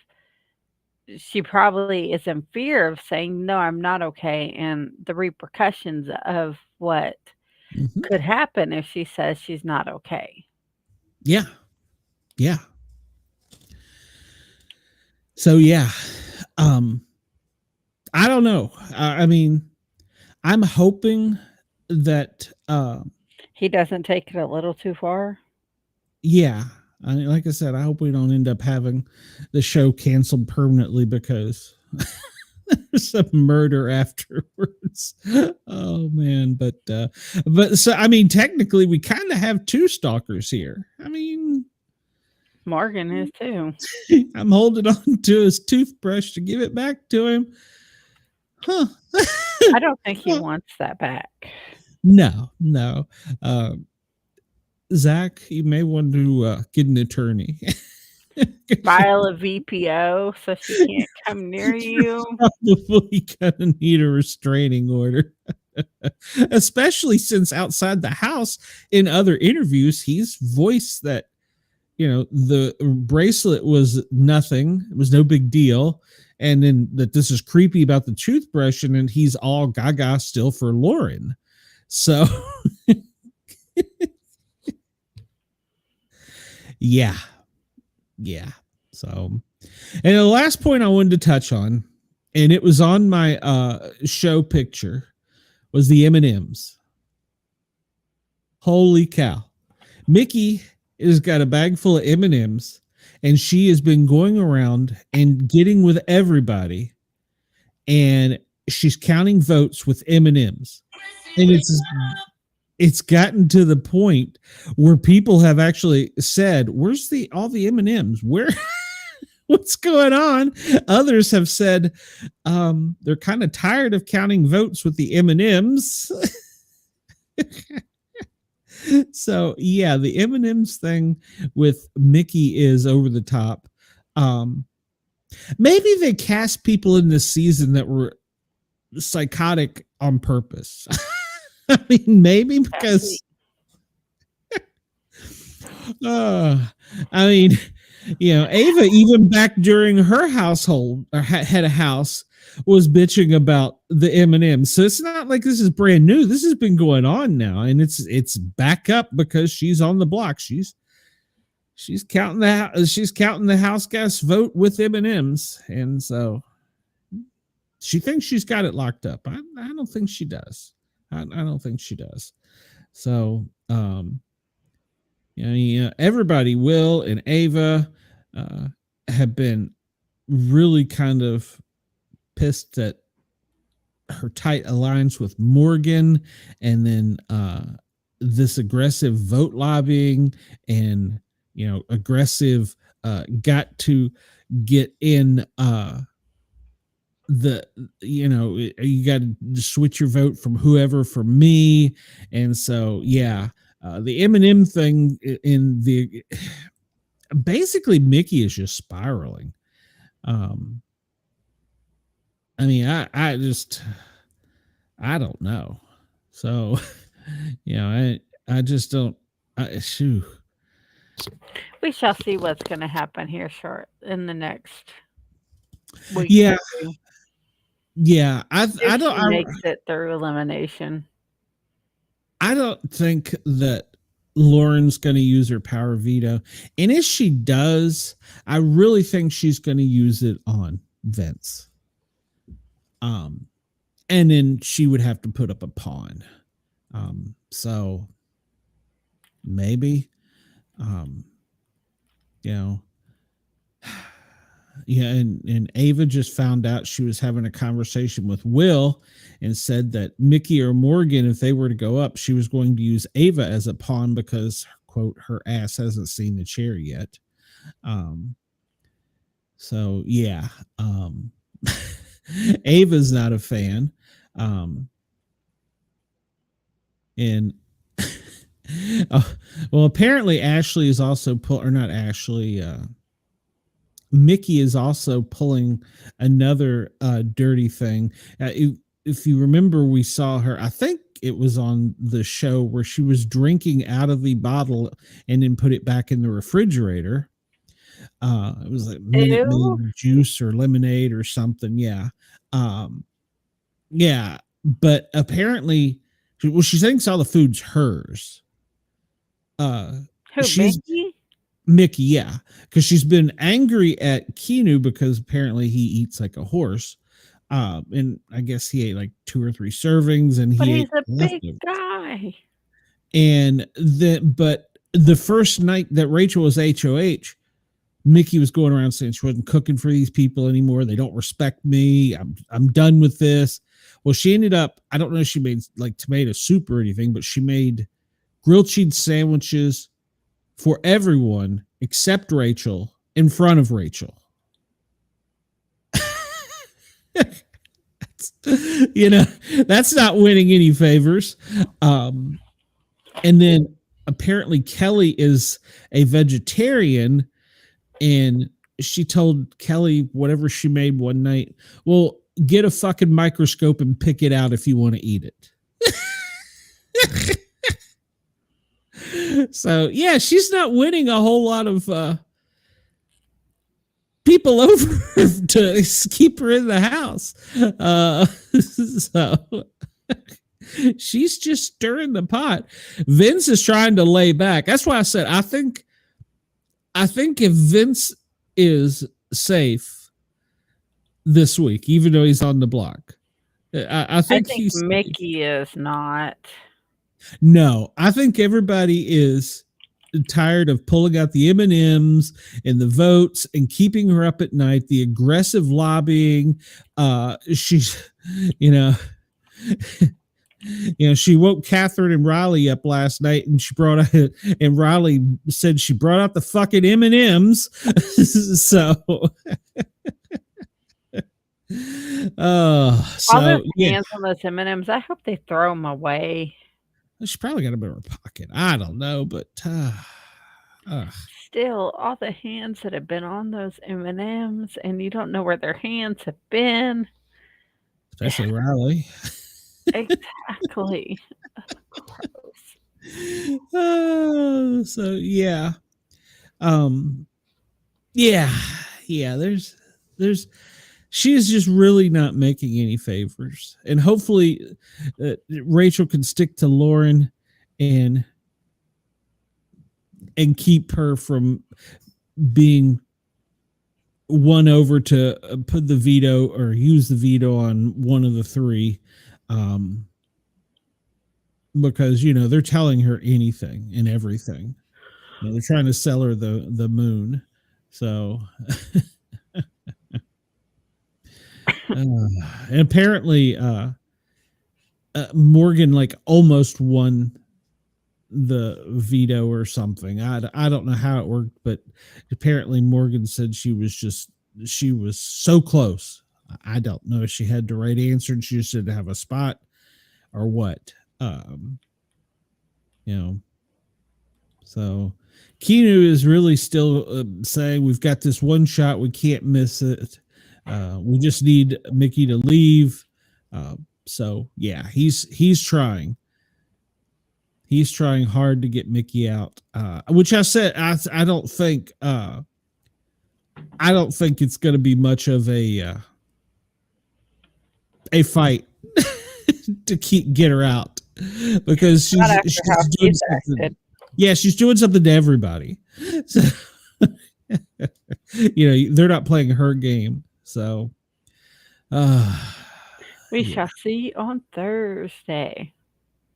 she probably is in fear of saying, no, I'm not okay. And the repercussions of what could happen if she says she's not okay. Yeah. Yeah. So, yeah. I don't know. I mean, I'm hoping that he doesn't take it a little too far. Yeah. I mean, like I said, I hope we don't end up having the show canceled permanently because there's some murder afterwards. Oh man. But so, I mean, technically we kind of have two stalkers here. I mean, Morgan is too. I'm holding on to his toothbrush to give it back to him. Huh. I don't think he wants that back. No. Zach, you may want to get an attorney. File a VPO so she can't come near you. Probably gonna need a restraining order. Especially since outside the house in other interviews, he's voiced that, the bracelet was nothing. It was no big deal. And then that this is creepy about the toothbrush, and then he's all gaga still for Lauren. So yeah. So, and the last point I wanted to touch on, and it was on my show picture, was the M&Ms. Holy cow. Mickey has got a bag full of M&Ms, and she has been going around and getting with everybody. And she's counting votes with M&Ms, and it's gotten to the point where people have actually said, "Where's all the M&Ms? Where?" What's going on? Others have said they're kind of tired of counting votes with the M&Ms. So yeah, the M&Ms thing with Mickey is over the top. Maybe they cast people in this season that were psychotic on purpose. I mean, maybe because I mean, Ava, even back during her household or had a house, was bitching about the M&M. So it's not like this is brand new. This has been going on now, and it's back up because she's on the block. She's counting the house gas vote with M&Ms, and so she thinks she's got it locked up. I don't think she does. I don't think she does. So everybody, Will and Ava, have been really kind of pissed at her tight alliance with Morgan, and then this aggressive vote lobbying and aggressive got to get in you got to switch your vote from whoever for me. And so the M&M thing in the basically Mickey is just spiraling. I mean, I don't know. So, I just don't. Shoo. We shall see what's going to happen here short in the next week. Yeah, yeah. I don't. Makes it through elimination. I don't think that Lauren's going to use her power veto, and if she does, I really think she's going to use it on Vince. And then she would have to put up a pawn. So maybe, and Ava just found out she was having a conversation with Will and said that Mickey or Morgan, if they were to go up, she was going to use Ava as a pawn because, quote, her ass hasn't seen the chair yet. So yeah. Ava's not a fan. And well, apparently Ashley is also Mickey is also pulling another dirty thing. If you remember, we saw her, I think it was on the show, where she was drinking out of the bottle and then put it back in the refrigerator. It was like Minute Maid juice or lemonade or something. Yeah. Yeah. But apparently, she thinks all the food's hers. Mickey? Mickey, yeah. Because she's been angry at Keanu because apparently he eats like a horse. And I guess he ate like 2 or 3 servings, and he's a big guy. And but the first night that Rachel was HOH, Mickey was going around saying she wasn't cooking for these people anymore. They don't respect me. I'm done with this. Well, she ended up, I don't know if she made like tomato soup or anything, but she made grilled cheese sandwiches for everyone except Rachel in front of Rachel. That's not winning any favors. And then apparently Kelly is a vegetarian, and she told Kelly whatever she made one night, well, get a fucking microscope and pick it out if you want to eat it. So yeah, she's not winning a whole lot of people over to keep her in the house. So she's just stirring the pot. Vince is trying to lay back. That's why I said I think if Vince is safe this week, even though he's on the block, I think Mickey is not. No, I think everybody is tired of pulling out the M&Ms and the votes and keeping her up at night, the aggressive lobbying. She's, she woke Catherine and Rylie up last night, and and Rylie said she brought out the fucking M&Ms. So, all those hands on those M&Ms, I hope they throw them away. She probably got them in her pocket. I don't know, but still, all the hands that have been on those M&Ms, and you don't know where their hands have been. Especially Rylie. Exactly. So yeah. There's she is just really not making any favors, and hopefully Rachel can stick to Lauren and keep her from being won over to put the veto or use the veto on one of the three, because they're telling her anything and everything. They're trying to sell her the moon. So and apparently Morgan almost won the veto or something. I don't know how it worked, but apparently Morgan said she was so close. I don't know if she had the right answer and she just didn't have a spot or what. So Keanu is really still saying we've got this one shot, we can't miss it. We just need Mickey to leave. So yeah, he's trying. He's trying hard to get Mickey out. Which I said I don't think it's going to be much of a fight to get her out, because she's doing something. Yeah, she's doing something to everybody. So, they're not playing her game. So we shall see on Thursday.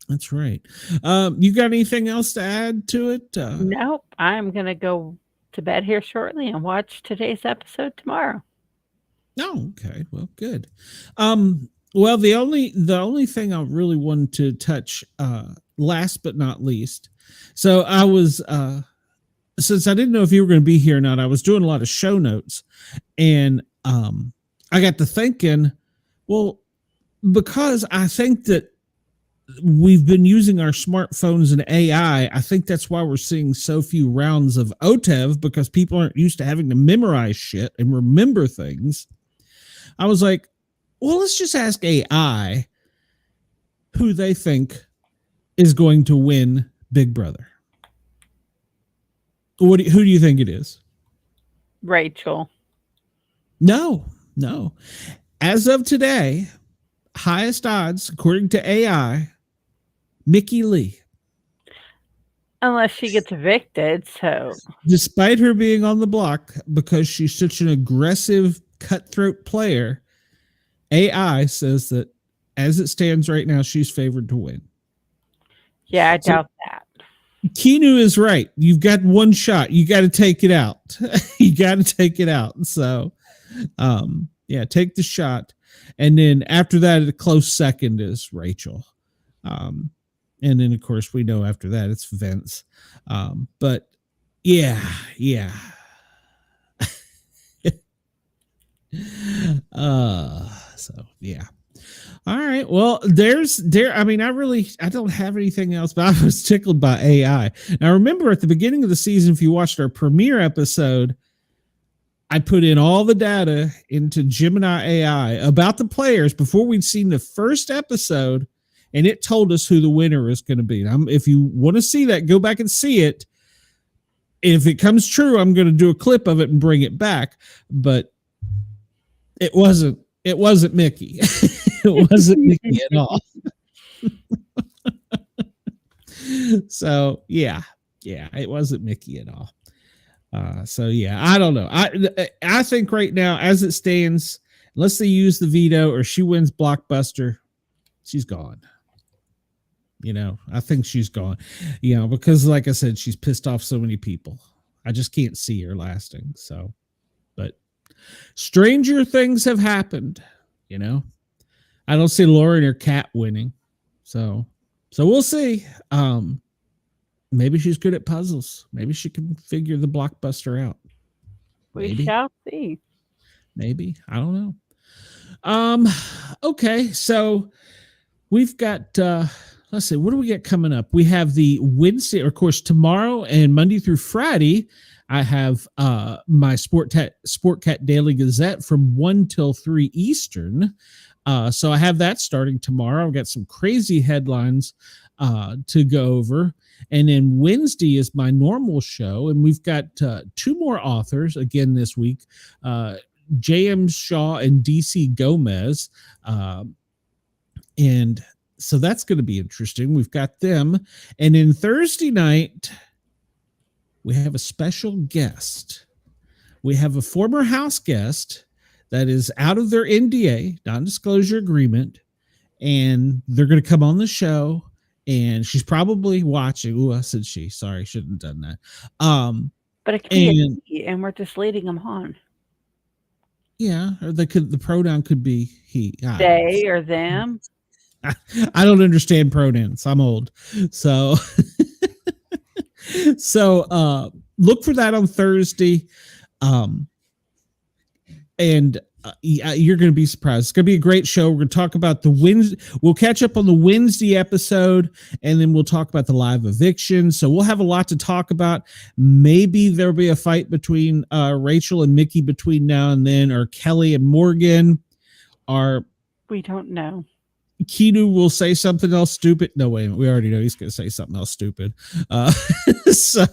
That's right. You got anything else to add to it? Nope. I'm going to go to bed here shortly and watch today's episode tomorrow. Oh, okay. Well, good. Well, the only thing I really wanted to touch, last but not least. So I was, since I didn't know if you were going to be here or not, I was doing a lot of show notes, and I got to thinking, well, because I think that we've been using our smartphones and AI, I think that's why we're seeing so few rounds of OTEV, because people aren't used to having to memorize shit and remember things. I was like, well, let's just ask AI who they think is going to win Big Brother. Who do you think it is? Rachel. No. As of today, highest odds, according to AI, Mickey Lee. Unless she gets evicted, so. Despite her being on the block, because she's such an aggressive, cutthroat player, AI says that as it stands right now, she's favored to win. Yeah, I doubt that. Keanu is right. You've got one shot. You got to take it out. You got to take it out. So, yeah, take the shot. And then after that, a close second is Rachel. And then, of course, we know after that it's Vince. But yeah. So yeah. All right. Well, I don't have anything else, but I was tickled by AI. Now, remember at the beginning of the season, if you watched our premiere episode, I put in all the data into Gemini AI about the players before we'd seen the first episode, and it told us who the winner is going to be. If you want to see that, go back and see it. If it comes true, I'm going to do a clip of it and bring it back. But it wasn't Mickey. It wasn't Mickey at all. So yeah, it wasn't Mickey at all. So yeah, I don't know. I think right now, as it stands, unless they use the veto or she wins Blockbuster, she's gone. I think she's gone, because like I said, she's pissed off so many people. I just can't see her lasting. So, but stranger things have happened, I don't see Laura and her cat winning. So we'll see. Maybe she's good at puzzles. Maybe she can figure the blockbuster out. We shall see. Maybe. I don't know. Okay, so we've got let's see, what do we get coming up? We have the Wednesday, of course, tomorrow and Monday through Friday. I have my Sport Cat Daily Gazette from 1 till 3 Eastern. So I have that starting tomorrow. I've got some crazy headlines to go over. And then Wednesday is my normal show. And we've got 2 more authors again this week, J.M. Shaw and D.C. Gomez. And so that's going to be interesting. We've got them. And then Thursday night, we have a special guest. We have a former house guest that is out of their NDA, non-disclosure agreement, and they're going to come on the show, and she's probably watching. Ooh, I said she. Sorry, shouldn't have done that. But it could be a he, and we're just leading them on. Yeah, or the pronoun could be he. They or them. I don't understand pronouns. I'm old. So look for that on Thursday. And you're going to be surprised. It's going to be a great show. We're going to talk about the Wednesday. We'll catch up on the Wednesday episode, and then we'll talk about the live eviction. So we'll have a lot to talk about. Maybe there'll be a fight between Rachel and Mickey between now and then, or Kelly and Morgan. We don't know. Keanu will say something else stupid. No, wait a minute. We already know he's going to say something else stupid. So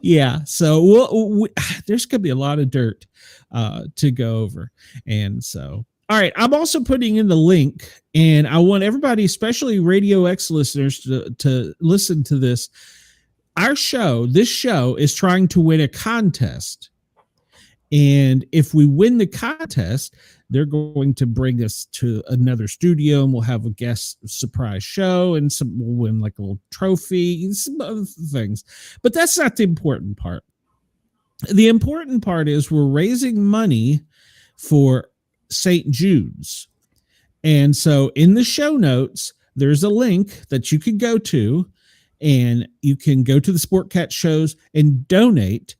yeah, so there's going to be a lot of dirt to go over. And so, all right, I'm also putting in the link, and I want everybody, especially Radio X listeners, to listen to this. This show is trying to win a contest. And if we win the contest, they're going to bring us to another studio, and we'll have a guest surprise show, and we'll win like a little trophy and some other things. But that's not the important part. The important part is we're raising money for St. Jude's. And so in the show notes, there's a link that you can go to, and you can go to the Sport Cat shows and donate.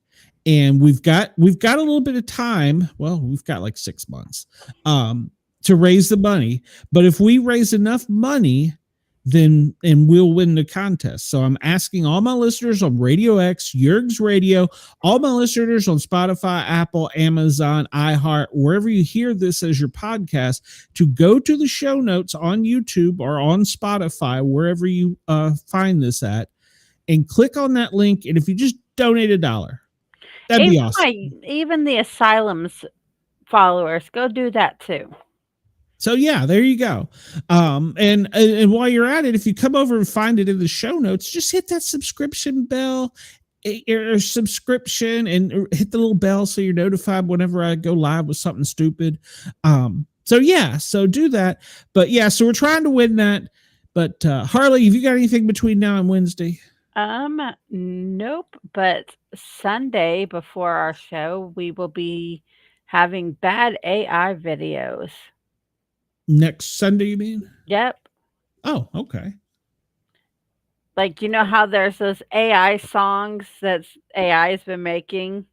And we've got a little bit of time. Well, we've got like 6 months to raise the money. But if we raise enough money, then we'll win the contest. So I'm asking all my listeners on Radio X, Yerg's Radio, all my listeners on Spotify, Apple, Amazon, iHeart, wherever you hear this as your podcast, to go to the show notes on YouTube or on Spotify, wherever you find this at, and click on that link. And if you just donate $1, that'd be awesome. Even the Asylum's followers, go do that too. So yeah, there you go. And while you're at it, if you come over and find it in the show notes, just hit that subscription bell or subscription and hit the little bell so you're notified whenever I go live with something stupid. So do that. But yeah, so we're trying to win that. But Harley, have you got anything between now and Wednesday? Nope. But Sunday before our show, we will be having bad AI videos. Next Sunday, you mean? Yep. Oh, okay. Like, you know how there's those AI songs that AI has been making?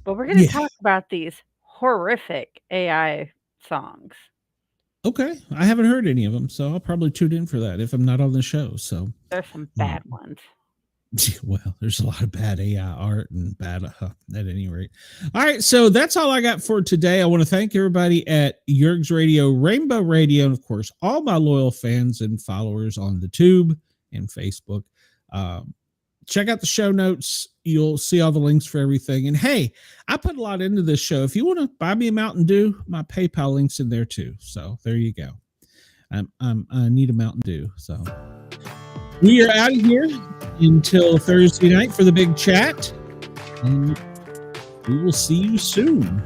But we're going to talk about these horrific AI songs. Okay. I haven't heard any of them, so I'll probably tune in for that if I'm not on the show. So there's some bad ones. Well, there's a lot of bad AI art and bad at any rate. All right, so that's all I got for today. I want to thank everybody at Yerg's Radio, Rainbow Radio, and of course, all my loyal fans and followers on the Tube and Facebook. Check out the show notes. You'll see all the links for everything. And hey, I put a lot into this show. If you want to buy me a Mountain Dew, my PayPal link's in there too. So there you go. I need a Mountain Dew. So we are out of here until Thursday night for the big chat, and we will see you soon.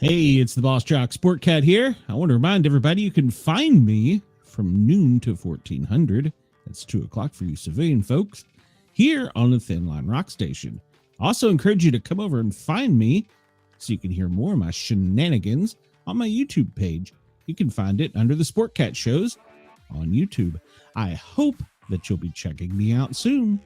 Hey, it's the Boss Jock Sport Cat here. I want to remind everybody you can find me from noon to 1400. That's 2 o'clock for you civilian folks here on the Thin Line Rock Station. I also encourage you to come over and find me so you can hear more of my shenanigans on my YouTube page. You can find it under the Sport Cat shows on YouTube. I hope that you'll be checking me out soon.